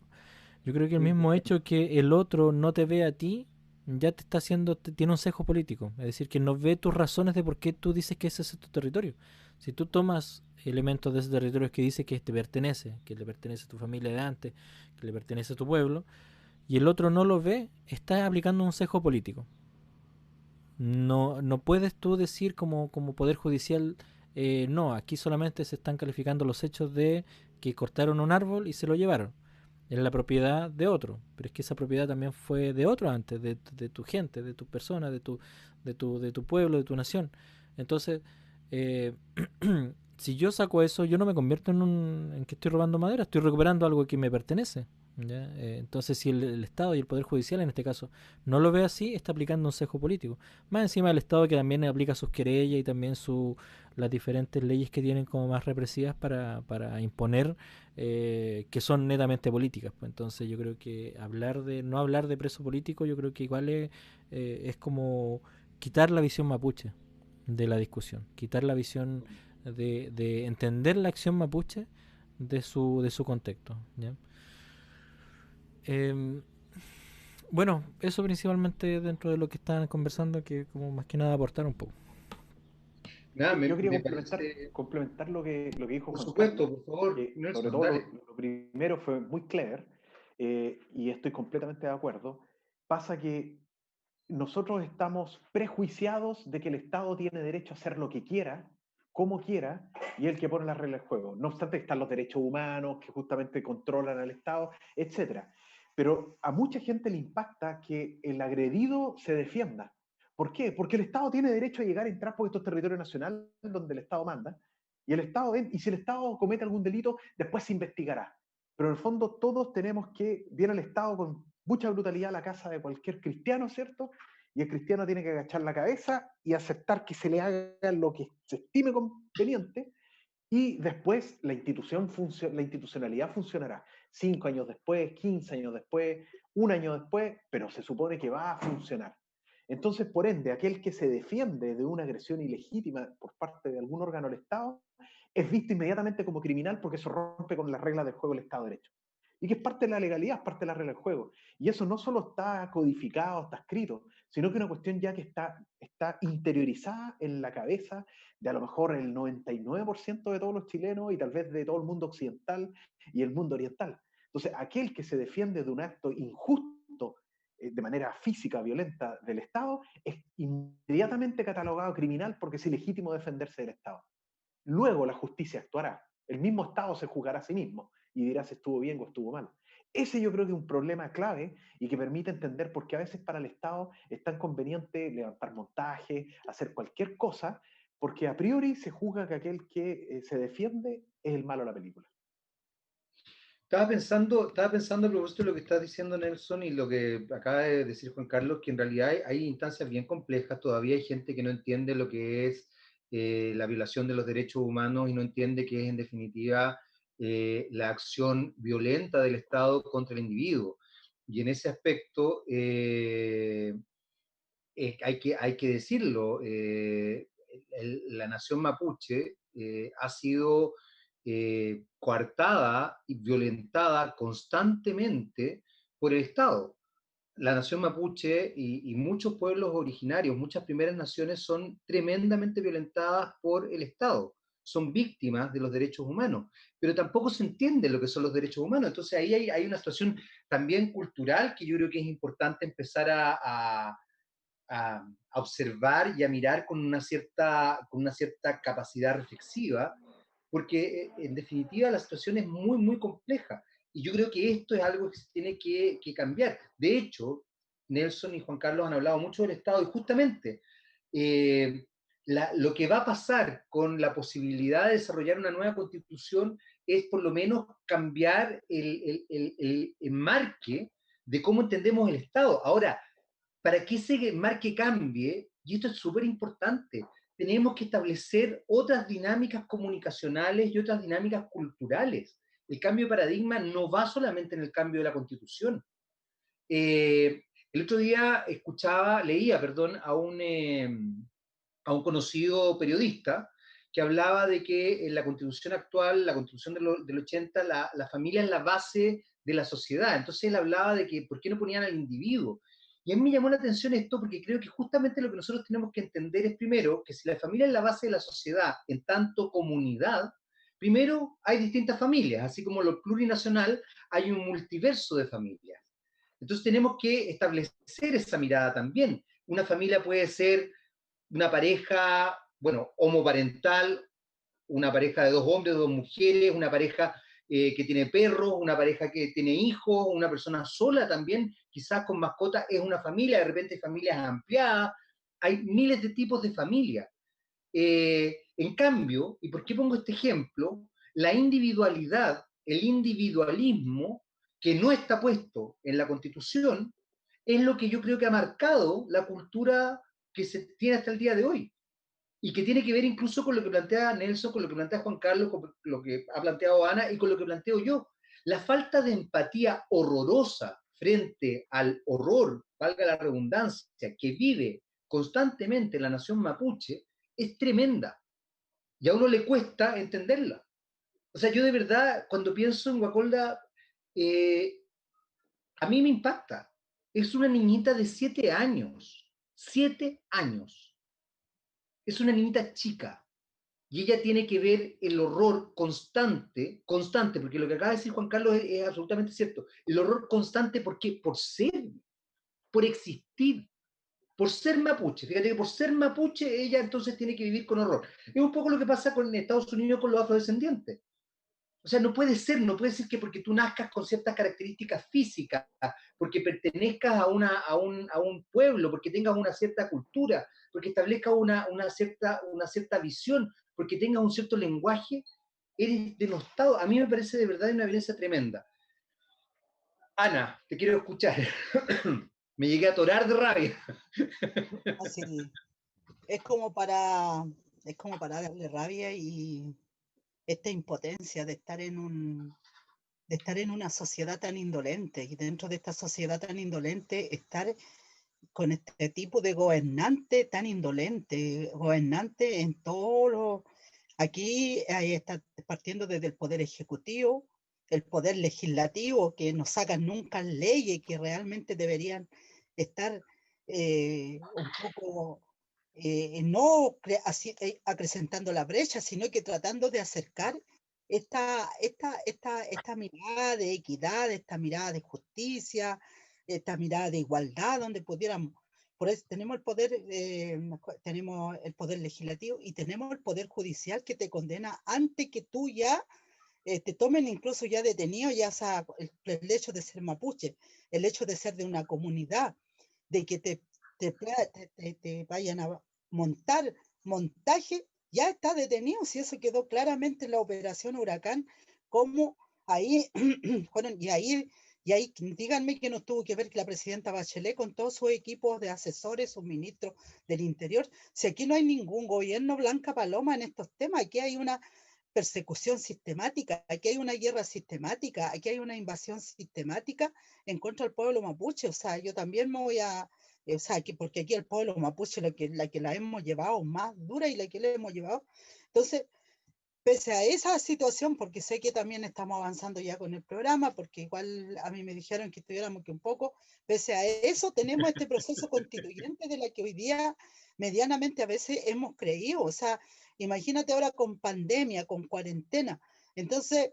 Yo creo que el mismo hecho que el otro no te ve a ti, ya te está tiene un sesgo político. Es decir, que no ve tus razones de por qué tú dices que ese es tu territorio. Si tú tomas elementos de ese territorio que dice que te pertenece, que le pertenece a tu familia de antes, que le pertenece a tu pueblo, y el otro no lo ve, estás aplicando un sesgo político. No puedes tú decir como Poder Judicial, no, aquí solamente se están calificando los hechos de que cortaron un árbol y se lo llevaron. es la propiedad de otro, pero es que esa propiedad también fue de otro antes, de tu gente, de tu persona, de tu pueblo, de tu nación. Entonces, eh, si yo saco eso, yo no me convierto en que estoy robando madera, estoy recuperando algo que me pertenece. ¿Ya? Entonces, si el Estado y el Poder Judicial, en este caso, no lo ve así, está aplicando un sesgo político. Más encima del Estado, que también aplica sus querellas y también las diferentes leyes que tienen como más represivas para imponer, que son netamente políticas. Pues entonces yo creo que no hablar de preso político, yo creo que igual es como quitar la visión mapuche de la discusión, quitar la visión de entender la acción mapuche de su contexto. ¿Ya? Bueno, eso principalmente dentro de lo que están conversando, que como más que nada aportar un poco. Nada, Yo quería me complementar lo que dijo por Juan supuesto, Carlos, por favor, que sobre Nelson, todo dale. lo primero fue muy clever, y estoy completamente de acuerdo. Pasa que nosotros estamos prejuiciados de que el Estado tiene derecho a hacer lo que quiera, como quiera, y el que pone las reglas del juego. No obstante, están los derechos humanos que justamente controlan al Estado, etc. Pero a mucha gente le impacta que el agredido se defienda. ¿Por qué? Porque el Estado tiene derecho a llegar a entrar por estos territorios nacionales donde el Estado manda, y si el Estado comete algún delito, después se investigará. Pero en el fondo todos tenemos que, viene el Estado con mucha brutalidad a la casa de cualquier cristiano, ¿cierto? Y el cristiano tiene que agachar la cabeza y aceptar que se le haga lo que se estime conveniente, y después la institucionalidad funcionará 5 años después, 15 años después, un año después, pero se supone que va a funcionar. Entonces, por ende, aquel que se defiende de una agresión ilegítima por parte de algún órgano del Estado es visto inmediatamente como criminal, porque eso rompe con las reglas del juego del Estado de Derecho. Y que es parte de la legalidad, es parte de la regla del juego. Y eso no solo está codificado, está escrito, sino que es una cuestión ya que está interiorizada en la cabeza de a lo mejor el 99% de todos los chilenos, y tal vez de todo el mundo occidental y el mundo oriental. Entonces, aquel que se defiende de un acto injusto, de manera física, violenta, del Estado, es inmediatamente catalogado criminal, porque es ilegítimo defenderse del Estado. Luego la justicia actuará. El mismo Estado se juzgará a sí mismo y dirá si estuvo bien o estuvo mal. Ese yo creo que es un problema clave y que permite entender por qué a veces para el Estado es tan conveniente levantar montaje, hacer cualquier cosa, porque a priori se juzga que aquel que se defiende es el malo de la película. Estaba pensando a propósito de lo que estás diciendo, Nelson, y lo que acaba de decir Juan Carlos, que en realidad hay instancias bien complejas, todavía hay gente que no entiende lo que es la violación de los derechos humanos y no entiende que es en definitiva la acción violenta del Estado contra el individuo. Y en ese aspecto hay que decirlo, la nación mapuche ha sido coartada y violentada constantemente por el Estado. La nación mapuche y muchos pueblos originarios, muchas primeras naciones son tremendamente violentadas por el Estado, son víctimas de los derechos humanos, pero tampoco se entiende lo que son los derechos humanos. Entonces ahí hay una situación también cultural que yo creo que es importante empezar a observar y a mirar con una cierta capacidad reflexiva, porque en definitiva la situación es muy, muy compleja. Y yo creo que esto es algo que se tiene que cambiar. De hecho, Nelson y Juan Carlos han hablado mucho del Estado y justamente lo que va a pasar con la posibilidad de desarrollar una nueva constitución es por lo menos cambiar el enmarque de cómo entendemos el Estado. Ahora, para que ese marque cambie, y esto es súper importante, tenemos que establecer otras dinámicas comunicacionales y otras dinámicas culturales. El cambio de paradigma no va solamente en el cambio de la Constitución. El otro día leía, a un conocido periodista que hablaba de que en la Constitución actual, la Constitución del 80, la familia es la base de la sociedad. Entonces él hablaba de que por qué no ponían al individuo. Y a mí me llamó la atención esto porque creo que justamente lo que nosotros tenemos que entender es primero que si la familia es la base de la sociedad en tanto comunidad, primero hay distintas familias, así como lo plurinacional hay un multiverso de familias. Entonces tenemos que establecer esa mirada también. Una familia puede ser una pareja, bueno, homoparental, una pareja de 2 hombres, 2 mujeres, una pareja que tiene perros, una pareja que tiene hijos, una persona sola también, quizás con mascota, es una familia, de repente familias ampliadas, hay miles de tipos de familias. En cambio, ¿y por qué pongo este ejemplo? La individualidad, el individualismo, que no está puesto en la Constitución, es lo que yo creo que ha marcado la cultura que se tiene hasta el día de hoy. Y que tiene que ver incluso con lo que plantea Nelson, con lo que plantea Juan Carlos, con lo que ha planteado Ana y con lo que planteo yo. La falta de empatía horrorosa frente al horror, valga la redundancia, que vive constantemente la nación mapuche, es tremenda. Y a uno le cuesta entenderla. O sea, yo de verdad, cuando pienso en Guacolda, a mí me impacta. Es una niñita de 7 años. 7 años. Es una niñita chica. Y ella tiene que ver el horror constante, porque lo que acaba de decir Juan Carlos es absolutamente cierto. El horror constante, ¿por qué? Por ser, por existir, por ser mapuche. Fíjate que por ser mapuche ella entonces tiene que vivir con horror. Es un poco lo que pasa con Estados Unidos con los afrodescendientes. O sea, no puede ser que porque tú nazcas con ciertas características físicas, porque pertenezcas a un pueblo, porque tengas una cierta cultura, porque establezcas una cierta visión, porque tengas un cierto lenguaje, eres denostado. A mí me parece de verdad una violencia tremenda. Ana, te quiero escuchar. Me llegué a atorar de rabia. Así, es como para darle rabia y esta impotencia de estar en una sociedad tan indolente, y dentro de esta sociedad tan indolente estar con este tipo de gobernante tan indolente, gobernante en todo lo... Aquí ahí está partiendo desde el poder ejecutivo, el poder legislativo, que no sacan nunca leyes que realmente deberían estar un poco, no acrecentando la brecha, sino que tratando de acercar esta mirada de equidad, esta mirada de justicia, esta mirada de igualdad, donde pudiéramos, por eso tenemos el poder legislativo y tenemos el poder judicial que te condena antes que tú ya te tomen incluso ya detenido, ya sea el hecho de ser mapuche, el hecho de ser de una comunidad, de que te vayan a montaje, ya está detenido, si eso quedó claramente en la operación Huracán, como ahí fueron, y ahí díganme que no tuvo que ver la presidenta Bachelet con todos sus equipos de asesores, sus ministros del Interior. Si aquí no hay ningún gobierno blanca paloma en estos temas, aquí hay una persecución sistemática, aquí hay una guerra sistemática, aquí hay una invasión sistemática en contra del pueblo mapuche. O sea, yo también me voy a... O sea, porque aquí el pueblo mapuche la que la hemos llevado más dura y la que le hemos llevado. Entonces, pese a esa situación, porque sé que también estamos avanzando ya con el programa, porque igual a mí me dijeron que estuviéramos que un poco, pese a eso tenemos este proceso constituyente de la que hoy día medianamente a veces hemos creído. O sea, imagínate ahora con pandemia, con cuarentena. Entonces,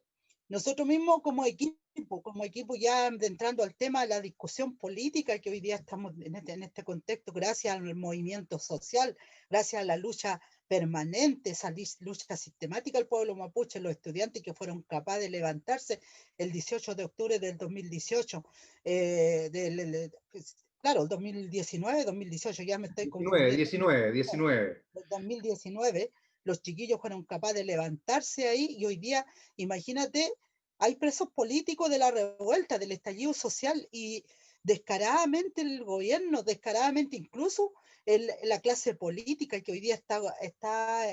nosotros mismos como equipo ya entrando al tema de la discusión política que hoy día estamos en este contexto, gracias al movimiento social, gracias a la lucha permanente, esa lucha sistemática del pueblo mapuche, los estudiantes que fueron capaces de levantarse el 18 de octubre del 2018, claro, el 2019, 2018, ya me estoy confundiendo. 19. El 2019, los chiquillos fueron capaces de levantarse ahí y hoy día, imagínate, hay presos políticos de la revuelta, del estallido social y descaradamente el gobierno, descaradamente incluso la clase política que hoy día está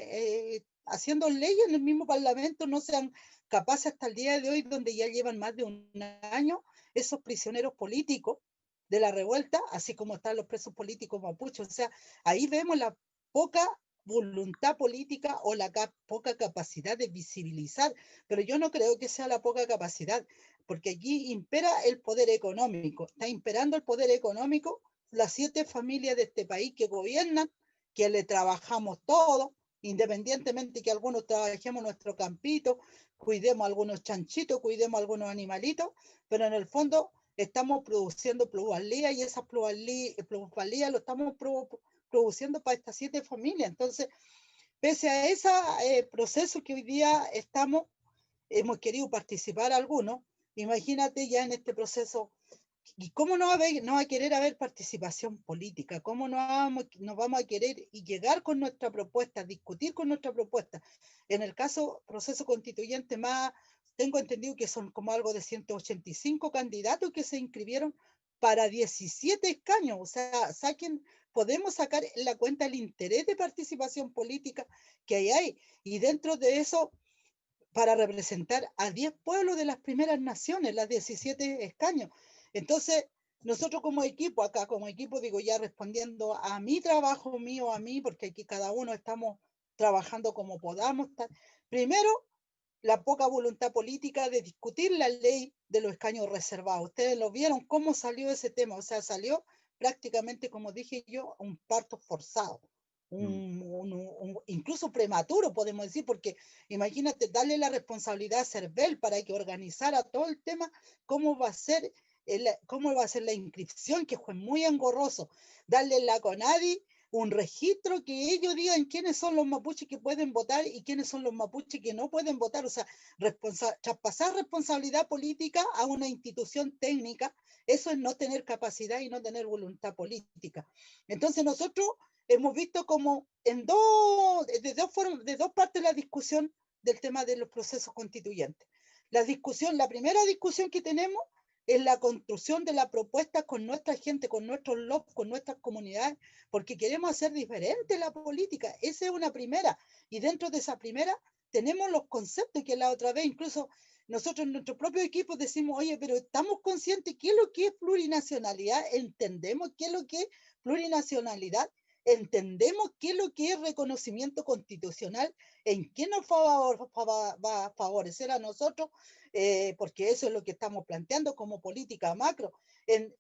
haciendo leyes en el mismo parlamento, no sean capaces hasta el día de hoy, donde ya llevan más de un año, esos prisioneros políticos de la revuelta, así como están los presos políticos mapuches. O sea, ahí vemos la poca voluntad política o la poca capacidad de visibilizar, pero yo no creo que sea la poca capacidad, porque aquí impera el poder económico, está imperando el poder económico, las 7 familias de este país que gobiernan, que le trabajamos todos, independientemente que algunos trabajemos nuestro campito, cuidemos algunos chanchitos, cuidemos algunos animalitos, pero en el fondo estamos produciendo plusvalía y esa plusvalía lo estamos produciendo para estas 7 familias. Entonces, pese a ese proceso que hoy día estamos, hemos querido participar algunos, imagínate ya en este proceso. ¿Y cómo no va a querer haber participación política? ¿Cómo no vamos a querer y llegar con nuestra propuesta, discutir con nuestra propuesta? En el caso proceso constituyente más, tengo entendido que son como algo de 185 candidatos que se inscribieron para 17 escaños. O sea, podemos sacar en la cuenta el interés de participación política que hay. Y dentro de eso, para representar a 10 pueblos de las primeras naciones, las 17 escaños. Entonces, nosotros como equipo, acá como equipo, digo ya respondiendo a mi trabajo mío, a mí, porque aquí cada uno estamos trabajando como podamos. Primero, la poca voluntad política de discutir la ley de los escaños reservados. Ustedes lo vieron cómo salió ese tema, o sea, salió prácticamente, como dije yo, un parto forzado. Incluso prematuro, podemos decir, porque imagínate darle la responsabilidad a CERVEL para que organizara todo el tema, cómo va a ser la inscripción, que fue muy engorroso, darle la CONADI un registro que ellos digan quiénes son los mapuches que pueden votar y quiénes son los mapuches que no pueden votar, o sea, traspasar responsabilidad política a una institución técnica, eso es no tener capacidad y no tener voluntad política. Entonces nosotros hemos visto como de dos partes la discusión del tema de los procesos constituyentes. La primera discusión que tenemos es la construcción de la propuesta con nuestra gente, con nuestros lobbies, con nuestras comunidades, porque queremos hacer diferente la política. Esa es una primera. Y dentro de esa primera tenemos los conceptos que la otra vez, incluso nosotros en nuestro propio equipo decimos, oye, pero estamos conscientes qué es lo que es plurinacionalidad, entendemos qué es lo que es plurinacionalidad, entendemos qué es lo que es reconocimiento constitucional, en qué nos va a favorecer a nosotros, porque eso es lo que estamos planteando como política macro. ¿En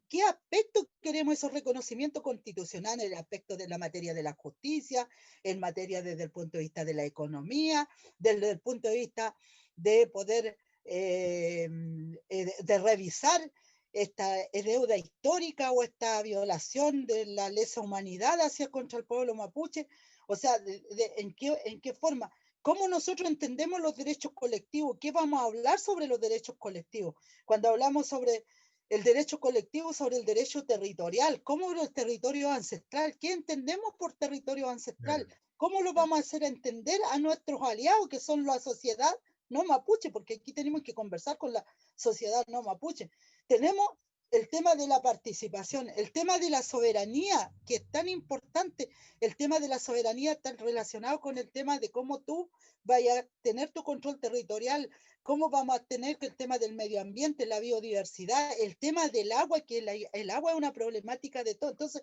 qué aspecto queremos esos reconocimientos constitucionales? En el aspecto de la materia de la justicia, en materia desde el punto de vista de la economía, desde el punto de vista de poder de revisar esta deuda histórica o esta violación de la lesa humanidad hacia contra el pueblo mapuche. O sea, ¿en qué forma? ¿Cómo nosotros entendemos los derechos colectivos? ¿Qué vamos a hablar sobre los derechos colectivos? Cuando hablamos sobre el derecho colectivo, sobre el derecho territorial, ¿cómo el territorio ancestral? ¿Qué entendemos por territorio ancestral? ¿Cómo lo vamos a hacer entender a nuestros aliados, que son la sociedad no mapuche? Porque aquí tenemos que conversar con la sociedad no mapuche. Tenemos el tema de la participación, el tema de la soberanía, que es tan importante. El tema de la soberanía está relacionado con el tema de cómo tú vayas a tener tu control territorial, cómo vamos a tener el tema del medio ambiente, la biodiversidad, el tema del agua, que el agua es una problemática de todo. Entonces,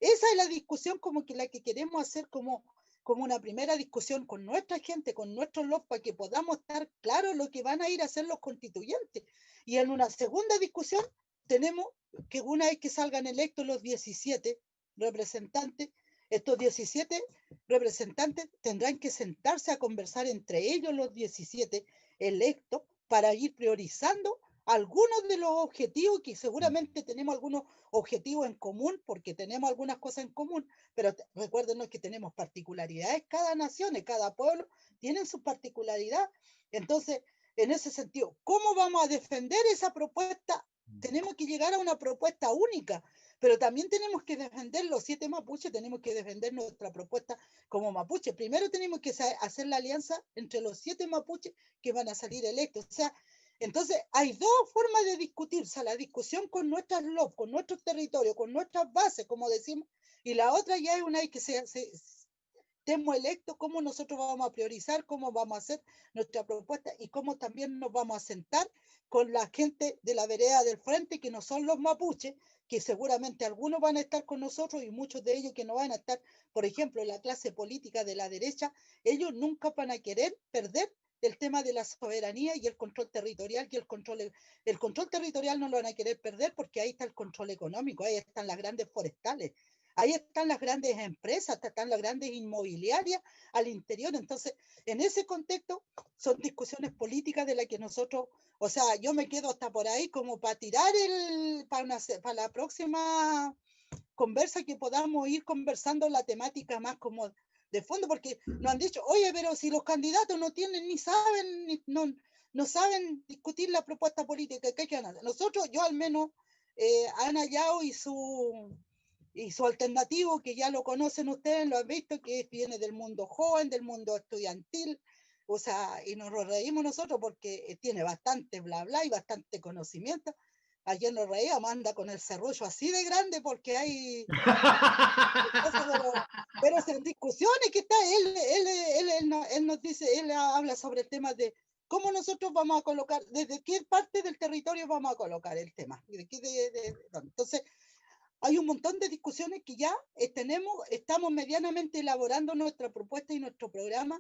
esa es la discusión como que la que queremos hacer como una primera discusión con nuestra gente, con nuestros lobbies, para que podamos estar claros lo que van a ir a hacer los constituyentes. Y en una segunda discusión tenemos que una vez que salgan electos los 17 representantes, estos 17 representantes tendrán que sentarse a conversar entre ellos, los 17 electos, para ir priorizando algunos de los objetivos, que seguramente tenemos algunos objetivos en común, porque tenemos algunas cosas en común, pero recuérdenos que tenemos particularidades, cada nación, cada pueblo tiene su particularidad. Entonces, en ese sentido, ¿cómo vamos a defender esa propuesta? Tenemos que llegar a una propuesta única, pero también tenemos que defender los 7 mapuches, tenemos que defender nuestra propuesta como mapuche. Primero tenemos que hacer la alianza entre los 7 mapuches que van a salir electos. O sea, entonces hay dos formas de discutir, o sea, la discusión con nuestras LOB, con nuestros territorios, con nuestras bases, como decimos, y la otra ya es una que estemos electos, cómo nosotros vamos a priorizar, cómo vamos a hacer nuestra propuesta y cómo también nos vamos a sentar con la gente de la vereda del frente, que no son los mapuches, que seguramente algunos van a estar con nosotros y muchos de ellos que no van a estar, por ejemplo, la clase política de la derecha, ellos nunca van a querer perder el tema de la soberanía y el control territorial, y el control territorial no lo van a querer perder, porque ahí está el control económico, ahí están las grandes forestales, ahí están las grandes empresas, están las grandes inmobiliarias al interior. Entonces, en ese contexto, son discusiones políticas de las que nosotros, o sea, yo me quedo hasta por ahí como para tirar para la próxima conversa, que podamos ir conversando la temática más como de fondo, porque nos han dicho, oye, pero si los candidatos no tienen, ni saben, no saben discutir la propuesta política, ¿qué quieren hacer? Nosotros, yo al menos, Ana Yao y su alternativo, que ya lo conocen ustedes, lo han visto, que viene del mundo joven, del mundo estudiantil, o sea, y nos reímos nosotros porque tiene bastante bla bla y bastante conocimiento. Ayer nos reíamos, anda con el serrullo así de grande porque hay pero son discusiones que está, él nos dice, él habla sobre el tema de cómo nosotros vamos a colocar, desde qué parte del territorio vamos a colocar el tema. Entonces, hay un montón de discusiones que ya estamos medianamente elaborando nuestra propuesta y nuestro programa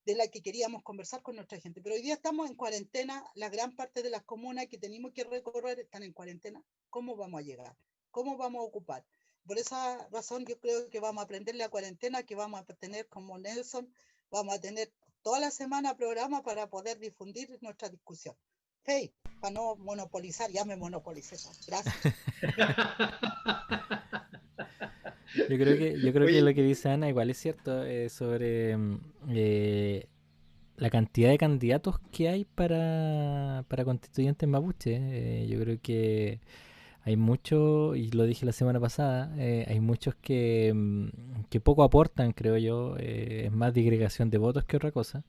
de la que queríamos conversar con nuestra gente. Pero hoy día estamos en cuarentena, la gran parte de las comunas que tenemos que recorrer están en cuarentena. ¿Cómo vamos a llegar? ¿Cómo vamos a ocupar? Por esa razón yo creo que vamos a aprender la cuarentena, que vamos a tener como Nelson, vamos a tener toda la semana programa para poder difundir nuestra discusión. Hey, para no monopolizar, ya me monopolicé. Gracias. Yo creo que lo que dice Ana igual es cierto sobre la cantidad de candidatos que hay para constituyentes mapuche. Yo creo que hay muchos, y lo dije la semana pasada, hay muchos que poco aportan, creo yo. Es más disgregación de votos que otra cosa.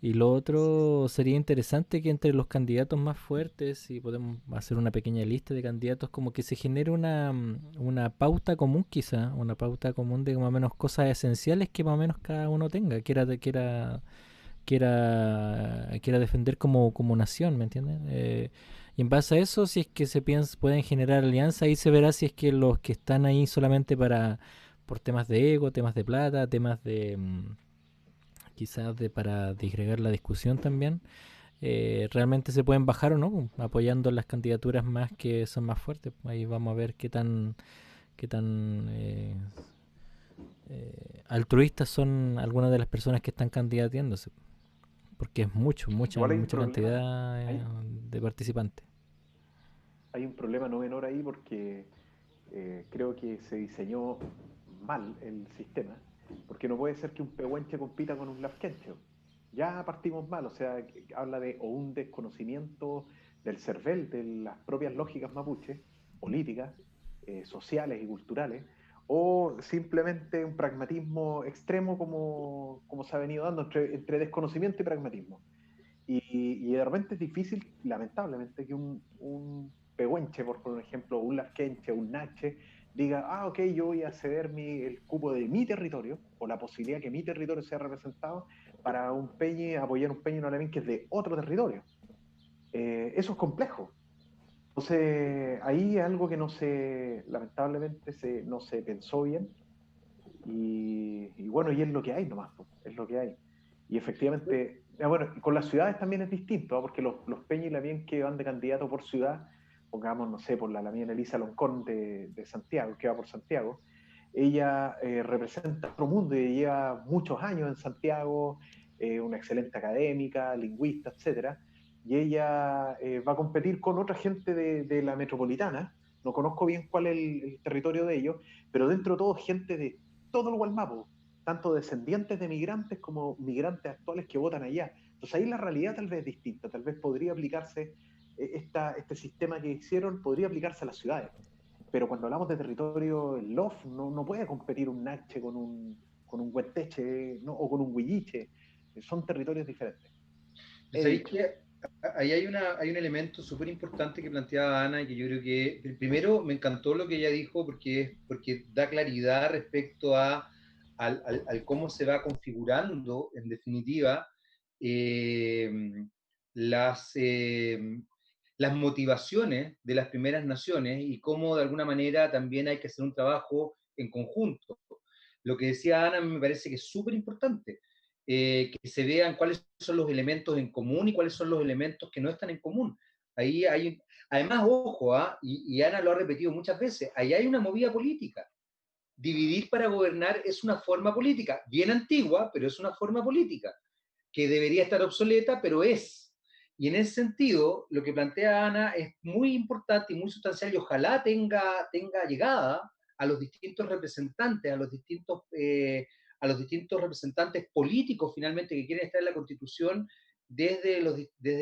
Y lo otro sería interesante que entre los candidatos más fuertes, si podemos hacer una pequeña lista de candidatos, como que se genere una pauta común quizá, una pauta común de más o menos cosas esenciales que más o menos cada uno tenga, quiera defender como nación, ¿me entiendes? Y en base a eso, si es que pueden generar alianzas, ahí se verá si es que los que están ahí solamente por temas de ego, temas de plata, temas de quizás para disgregar la discusión también, realmente se pueden bajar o no, apoyando las candidaturas más que son más fuertes. Ahí vamos a ver qué tan altruistas son algunas de las personas que están candidateándose, porque es mucha cantidad de participantes. Hay un problema no menor ahí porque creo que se diseñó mal el sistema, porque no puede ser que un pehuenche compita con un lafkenche. Ya partimos mal, o sea, habla de o un desconocimiento del cervel, de las propias lógicas mapuches, políticas, sociales y culturales, o simplemente un pragmatismo extremo como se ha venido dando entre desconocimiento y pragmatismo. Y de repente es difícil, lamentablemente, que un pehuenche, por ejemplo, un lafkenche, un nache, diga, ok, yo voy a ceder el cupo de mi territorio, o la posibilidad que mi territorio sea representado, para apoyar un peñi no alemán que es de otro territorio. Eso es complejo. Entonces, ahí es algo que lamentablemente no se pensó bien, y bueno, y es lo que hay nomás, es lo que hay. Y efectivamente, bueno, con las ciudades también es distinto, ¿no? Porque los peñis Lamien que van de candidato por ciudad, pongamos, no sé, por la Lamien Elisa Loncón de Santiago, que va por Santiago, ella representa otro mundo y lleva muchos años en Santiago, una excelente académica, lingüista, etcétera, y ella va a competir con otra gente de la metropolitana. No conozco bien cuál es el territorio de ellos, pero dentro de todo gente de todo el Gualmapu, tanto descendientes de migrantes como migrantes actuales que votan allá. Entonces ahí la realidad tal vez es distinta, tal vez podría aplicarse este sistema que hicieron, podría aplicarse a las ciudades. Pero cuando hablamos de territorio, el LOF no puede competir un Nache con un Huenteche, ¿no? O con un Huilliche. Son territorios diferentes. ¿Sabéis que ahí hay un elemento súper importante que planteaba Ana, y que yo creo que, primero, me encantó lo que ella dijo, porque da claridad respecto al cómo se va configurando, en definitiva, las motivaciones de las primeras naciones, y cómo de alguna manera también hay que hacer un trabajo en conjunto. Lo que decía Ana me parece que es súper importante. Que se vean cuáles son los elementos en común y cuáles son los elementos que no están en común. Ahí hay, además, ojo, y Ana lo ha repetido muchas veces, ahí hay una movida política. Dividir para gobernar es una forma política, bien antigua, pero es una forma política, que debería estar obsoleta, pero es. Y en ese sentido, lo que plantea Ana es muy importante y muy sustancial, y ojalá tenga llegada a los distintos representantes, a a los distintos representantes políticos finalmente que quieren estar en la Constitución desde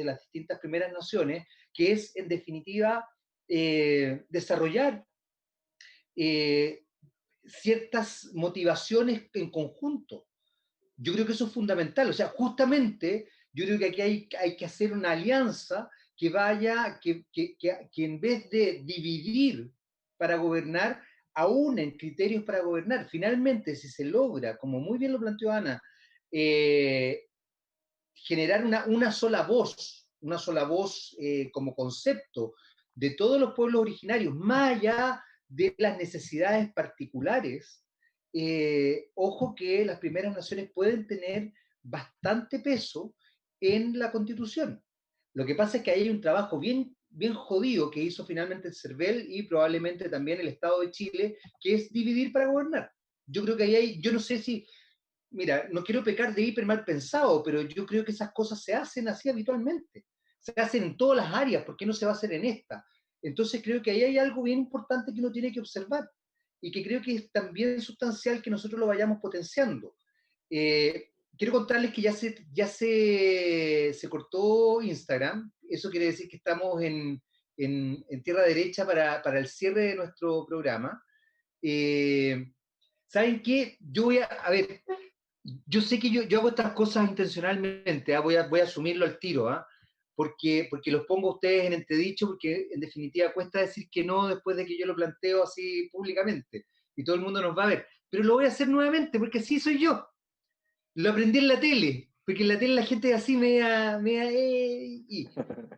las distintas primeras naciones, que es en definitiva desarrollar ciertas motivaciones en conjunto. Yo creo que eso es fundamental. O sea, justamente yo creo que aquí hay que hacer una alianza que en vez de dividir para gobernar, aúnen criterios para gobernar. Finalmente, si se logra, como muy bien lo planteó Ana, generar una sola voz como concepto de todos los pueblos originarios, más allá de las necesidades particulares, ojo que las primeras naciones pueden tener bastante peso en la Constitución. Lo que pasa es que ahí hay un trabajo bien, bien jodido que hizo finalmente el CERVEL y probablemente también el Estado de Chile, que es dividir para gobernar. Yo creo que ahí hay, yo no sé si, mira, no quiero pecar de hiper mal pensado, pero yo creo que esas cosas se hacen así habitualmente. Se hacen en todas las áreas, ¿por qué no se va a hacer en esta? Entonces creo que ahí hay algo bien importante que uno tiene que observar y que creo que es también sustancial que nosotros lo vayamos potenciando. Quiero contarles que ya se cortó Instagram. Eso quiere decir que estamos en tierra derecha para el cierre de nuestro programa. ¿Saben qué? A ver, yo sé que yo hago estas cosas intencionalmente, voy a asumirlo al tiro, porque los pongo a ustedes en entredicho, porque en definitiva cuesta decir que no después de que yo lo planteo así públicamente, y todo el mundo nos va a ver. Pero lo voy a hacer nuevamente, porque así soy yo. Lo aprendí en la tele, porque en la tele la gente es así y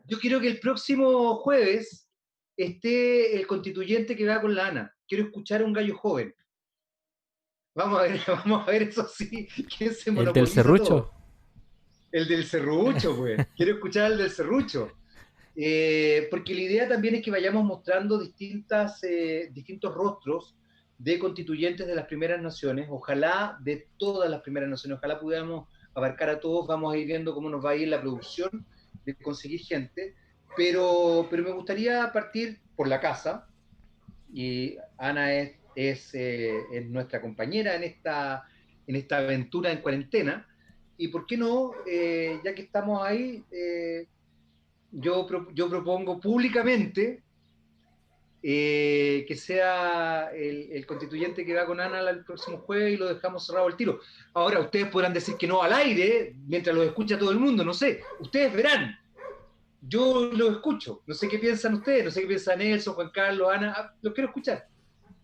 yo quiero que el próximo jueves esté el constituyente que va con la Ana. Quiero escuchar a un gallo joven. Vamos a ver eso sí, quién se monopoliza. ¿El del serrucho? Todo. El del serrucho, pues. Quiero escuchar al del serrucho. Porque la idea también es que vayamos mostrando distintos rostros de constituyentes de las primeras naciones, ojalá de todas las primeras naciones, ojalá pudiéramos abarcar a todos, vamos a ir viendo cómo nos va a ir la producción de conseguir gente, pero me gustaría partir por la casa, y Ana es nuestra compañera en esta aventura en cuarentena, y por qué no, ya que estamos ahí, yo propongo públicamente que sea el constituyente que va con Ana el próximo jueves y lo dejamos cerrado al tiro. Ahora, ustedes podrán decir que no al aire, mientras lo escucha todo el mundo, no sé, ustedes verán. Yo lo escucho, no sé qué piensan ustedes, no sé qué piensan Nelson, Juan Carlos, Ana, los quiero escuchar.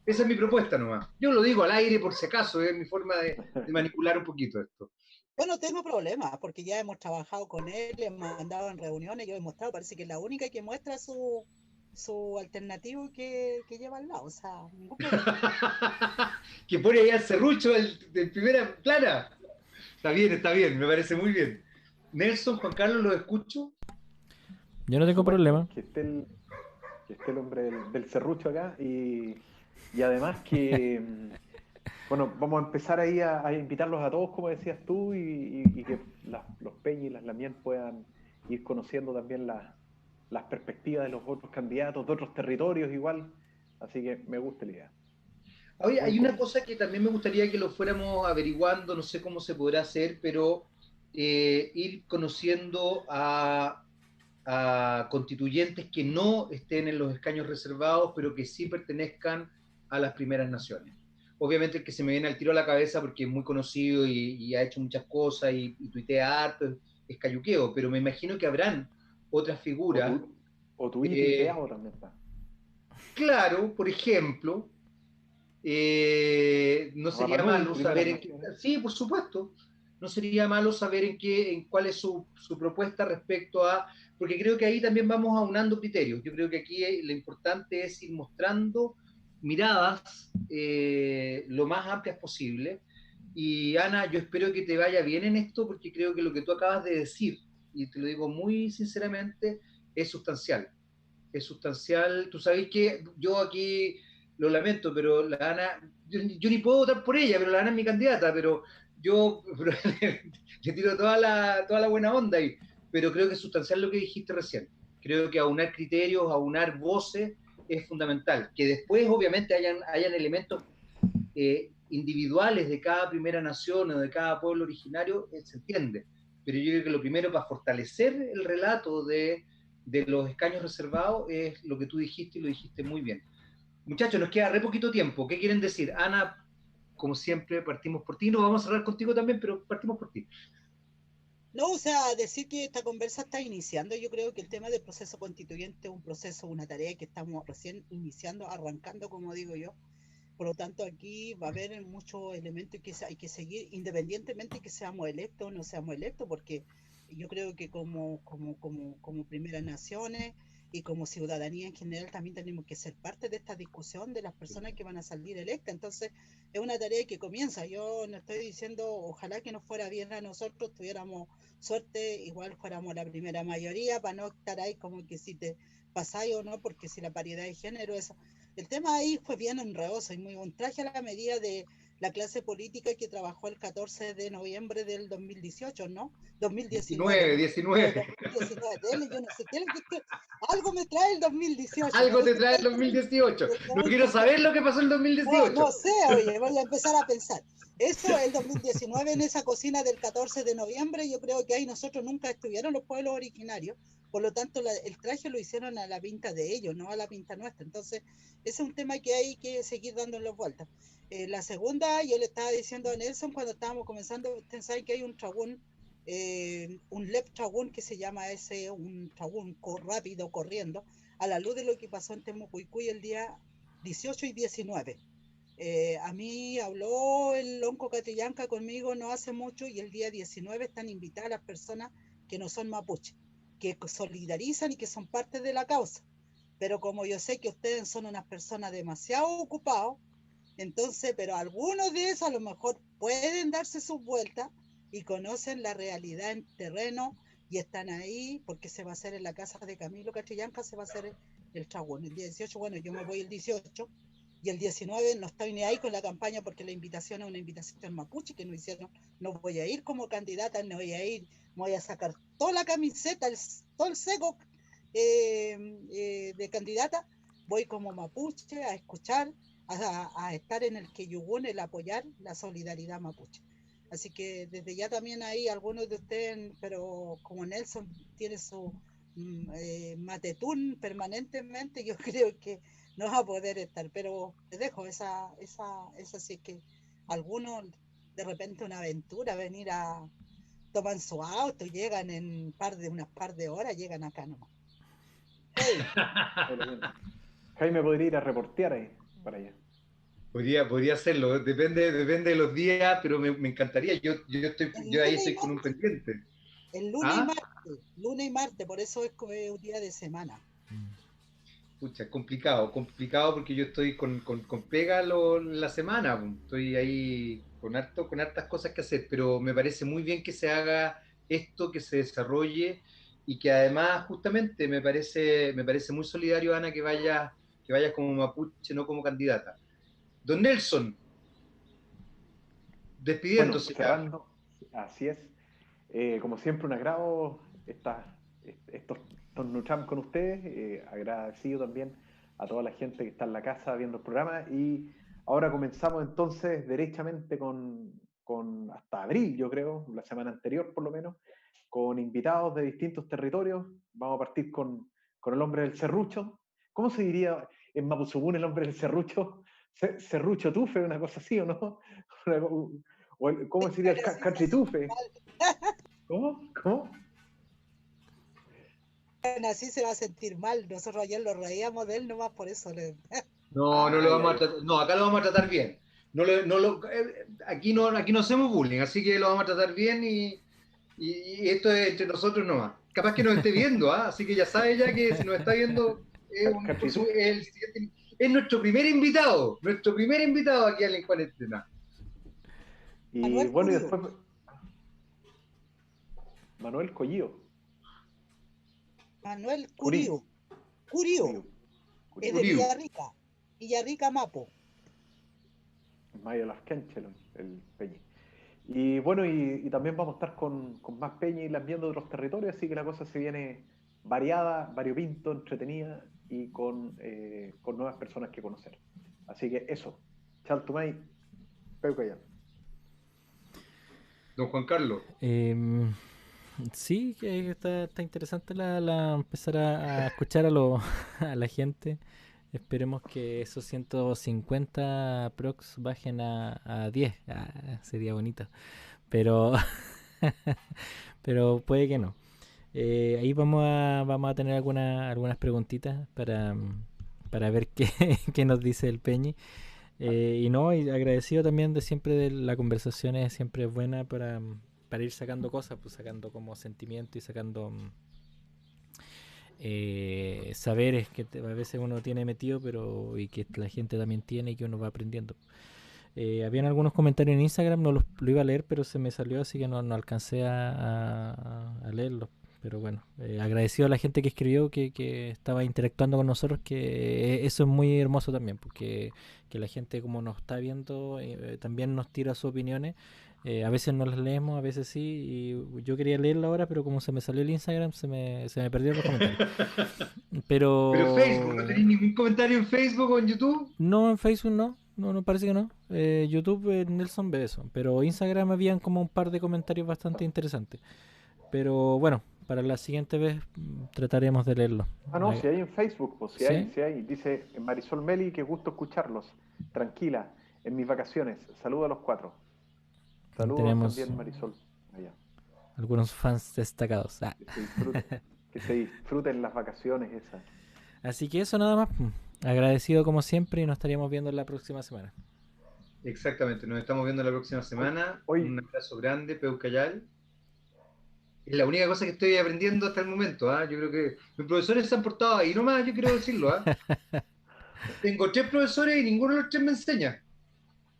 Esa es mi propuesta nomás. Yo lo digo al aire por si acaso, es mi forma de manipular un poquito esto. Yo no tengo problema, porque ya hemos trabajado con él, hemos mandado en reuniones, yo he mostrado, parece que es la única que muestra su alternativo que lleva al lado, o sea, ningún problema. Que pone ahí al serrucho de primera plana. Está bien, me parece muy bien. Nelson, Juan Carlos, ¿lo escucho? Yo no tengo problema. Que esté el hombre del serrucho acá y además que... Bueno, vamos a empezar ahí a invitarlos a todos, como decías tú, y que los Peñi y las Lamien puedan ir conociendo también las perspectivas de los otros candidatos, de otros territorios igual. Así que me gusta la idea. Oye, hay una cosa que también me gustaría que lo fuéramos averiguando, no sé cómo se podrá hacer, pero ir conociendo a constituyentes que no estén en los escaños reservados, pero que sí pertenezcan a las primeras naciones. Obviamente el que se me viene al tiro a la cabeza porque es muy conocido y ha hecho muchas cosas y tuitea harto, es Cayuqueo, pero me imagino que habrán otras figuras. O tu tuiteado también está. Claro, por ejemplo, no sería malo saber en qué, sí, por supuesto, no sería malo saber en cuál es su propuesta respecto a, porque creo que ahí también vamos aunando criterios. Yo creo que aquí lo importante es ir mostrando miradas lo más amplias posible. Y Ana, yo espero que te vaya bien en esto, porque creo que lo que tú acabas de decir, y te lo digo muy sinceramente, es sustancial. Es sustancial. Tú sabes que yo aquí lo lamento, pero la Ana, yo ni puedo votar por ella, pero la Ana es mi candidata, pero yo le tiro toda la buena onda ahí. Pero creo que es sustancial lo que dijiste recién. Creo que aunar criterios, aunar voces, es fundamental. Que después, obviamente, hayan elementos individuales de cada primera nación o de cada pueblo originario, se entiende. Pero yo creo que lo primero para fortalecer el relato de los escaños reservados es lo que tú dijiste y lo dijiste muy bien. Muchachos, nos queda re poquito tiempo. ¿Qué quieren decir? Ana, como siempre, partimos por ti. Nos vamos a hablar contigo también, pero partimos por ti. No, o sea, decir que esta conversa está iniciando, yo creo que el tema del proceso constituyente es un proceso, una tarea que estamos recién iniciando, arrancando, como digo yo. Por lo tanto, aquí va a haber muchos elementos que hay que seguir, independientemente de que seamos electos o no seamos electos, porque yo creo que como primeras naciones y como ciudadanía en general también tenemos que ser parte de esta discusión de las personas que van a salir electas. Entonces, es una tarea que comienza. Yo no estoy diciendo, ojalá que nos fuera bien a nosotros, tuviéramos suerte, igual fuéramos la primera mayoría, para no estar ahí como que si te pasáis o no, porque si la paridad de género, eso. El tema ahí fue bien enredoso y muy un traje a la medida de la clase política que trabajó el 14 de noviembre del 2018, ¿no? 2019. 19. 2019, yo no sé qué, algo me trae el 2018. Algo te trae el 2018. No quiero saber lo que pasó en el 2018. No sé, oye, voy a empezar a pensar. Eso, el 2019, en esa cocina del 14 de noviembre, yo creo que ahí nosotros nunca estuvieron los pueblos originarios, por lo tanto el traje lo hicieron a la pinta de ellos, no a la pinta nuestra. Entonces, ese es un tema que hay que seguir dándole vueltas. La segunda, yo le estaba diciendo a Nelson cuando estábamos comenzando, ustedes saben que hay un tragún, un lep tragún que se llama ese, un tragún rápido, corriendo, a la luz de lo que pasó en Temucuicuy el día 18 y 19. A mí habló el Lonco Catrillanca conmigo no hace mucho y el día 19 están invitadas las personas que no son mapuche, que solidarizan y que son parte de la causa. Pero como yo sé que ustedes son unas personas demasiado ocupados, entonces, pero algunos de esos a lo mejor pueden darse sus vueltas y conocen la realidad en terreno y están ahí porque se va a hacer en la casa de Camilo Catrillanca, se va a hacer el tragún. El 18, bueno, yo me voy el 18 y el 19 no estoy ni ahí con la campaña porque la invitación es una invitación mapuche que no hicieron, no voy a ir como candidata, no voy a ir, me voy a sacar toda la camiseta, todo el seco de candidata, voy como mapuche a escuchar, a estar en el Queyugún, el apoyar la solidaridad mapuche. Así que desde ya también ahí algunos de ustedes, pero como Nelson tiene su matetún permanentemente, yo creo que no va a poder estar, pero les dejo esa sí que algunos de repente una aventura, venir a toman su auto, llegan en unas par de horas, llegan acá nomás. Hey. Jaime podría ir a reportear ahí, para allá. Podría hacerlo, depende de los días, pero me encantaría. Yo ahí estoy con un pendiente. El lunes y martes, por eso es un día de semana. Pucha, complicado porque yo estoy con pega la semana, estoy ahí con hartas cosas que hacer, pero me parece muy bien que se haga esto, que se desarrolle y que además justamente me parece muy solidario, Ana, que vaya como mapuche, no como candidata. Don Nelson, despidiéndose. Bueno, cerrando, así es. Como siempre, un agrado estos Nucham con ustedes. Agradecido también a toda la gente que está en la casa viendo el programa. Y ahora comenzamos entonces derechamente con hasta abril, yo creo, la semana anterior por lo menos, con invitados de distintos territorios. Vamos a partir con el hombre del serrucho. ¿Cómo se diría en Mapuzugún el hombre del serrucho? Serrucho Tufe, una cosa así, ¿o no? ¿Cómo sería el country tufe? ¿Cómo? Así se va a sentir mal. Nosotros ayer lo reíamos de él nomás por eso. No lo vamos a tratar. No, acá lo vamos a tratar bien. Aquí no hacemos bullying, así que lo vamos a tratar bien y esto es entre nosotros nomás. Capaz que nos esté viendo, así que ya sabe ya que si nos está viendo es nuestro primer invitado aquí al En Cuarentena. Y bueno, y después Manuel Collío. Manuel Curío. Es de Villarrica, Mapo. Mayo Las Canchas, el Peñi. Y bueno, y también vamos a estar con más Peñi y las viendo de otros territorios, así que la cosa se viene variada, variopinto, entretenida y con nuevas personas que conocer. Así que eso. Chaltumay. Peucayal. Don Juan Carlos. Sí, que está interesante empezar a escuchar a la gente. Esperemos que esos 150 prox bajen a 10. Sería bonito. Pero, pero puede que no. Ahí vamos a tener algunas preguntitas para ver qué nos dice el Peñi. Y agradecido también de siempre de la conversación, es siempre buena para ir sacando cosas, pues sacando como sentimiento y sacando saberes que a veces uno tiene metido, pero y que la gente también tiene y que uno va aprendiendo. Habían algunos comentarios en Instagram, lo iba a leer, pero se me salió, así que no alcancé a leerlos. Pero bueno, agradecido a la gente que escribió, que estaba interactuando con nosotros, que eso es muy hermoso también, porque que la gente como nos está viendo también nos tira sus opiniones. A veces no las leemos, a veces sí, y yo quería leerla ahora, pero como se me salió el Instagram, se me perdieron los comentarios. Pero Facebook, ¿no tenéis ningún comentario en Facebook o en YouTube? No, en Facebook no. No, parece que no. YouTube, Nelson ve eso. Pero Instagram habían como un par de comentarios bastante interesantes. Pero bueno, para la siguiente vez trataremos de leerlo. No, si hay en Facebook, pues si ¿Sí? hay. Dice Marisol Meli, qué gusto escucharlos. Tranquila, en mis vacaciones. Saludos a los 4. Saludos tenemos también, Marisol. Allá. Algunos fans destacados. Que se disfruten las vacaciones esas. Así que eso nada más. Agradecido como siempre y nos estaríamos viendo la próxima semana. Exactamente, nos estamos viendo la próxima semana. Un abrazo grande, Peucayal. Es la única cosa que estoy aprendiendo hasta el momento. Yo creo que mis profesores se han portado ahí nomás, yo quiero decirlo. Tengo 3 profesores y ninguno de los 3 me enseña.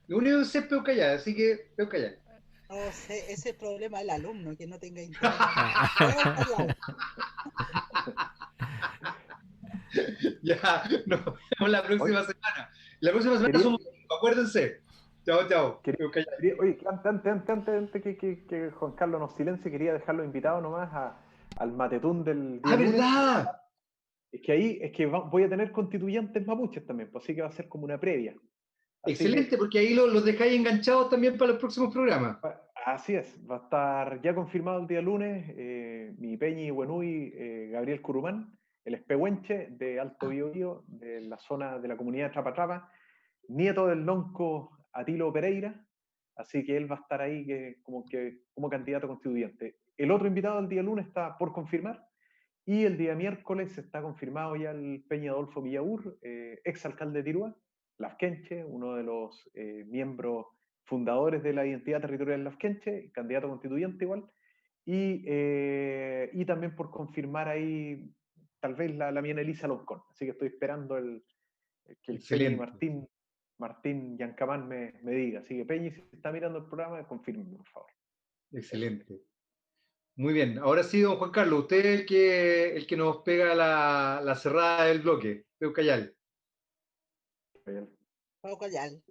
Lo único que sé es Peucayal, así que Peucayal. No sé, ese es el problema del alumno, que no tenga interés. Ya, nos vemos la próxima semana. La próxima semana somos 5, acuérdense. Chao, chao. Oye, antes que Juan Carlos nos silencie, quería dejarlo invitado nomás al matetún del día lunes. ¿Verdad? Es que ahí voy a tener constituyentes mapuches también, pues así que va a ser como una previa. Así excelente, porque ahí los dejáis enganchados también para los próximos programas. Así es, va a estar ya confirmado el día lunes mi Peñi Buenui, Gabriel Curumán, el espehuenche de Alto Biobío, de la zona de la comunidad de Trapatrapa, nieto del lonco Atilo Pereira, así que él va a estar ahí como candidato constituyente. El otro invitado del día lunes está por confirmar, y el día miércoles está confirmado ya el Peña Adolfo Villaur, exalcalde de Tirúa, Lafkenche, uno de los miembros fundadores de la identidad territorial Lafkenche, candidato constituyente igual, y también por confirmar ahí tal vez la mía Elisa Loncón. Así que estoy esperando que el Peñi Martín Yancamán me diga. Así que Peñi, si está mirando el programa, confirme, por favor. Excelente. Muy bien. Ahora sí, don Juan Carlos, usted es el que nos pega la cerrada del bloque. Peucayal. Peucayal.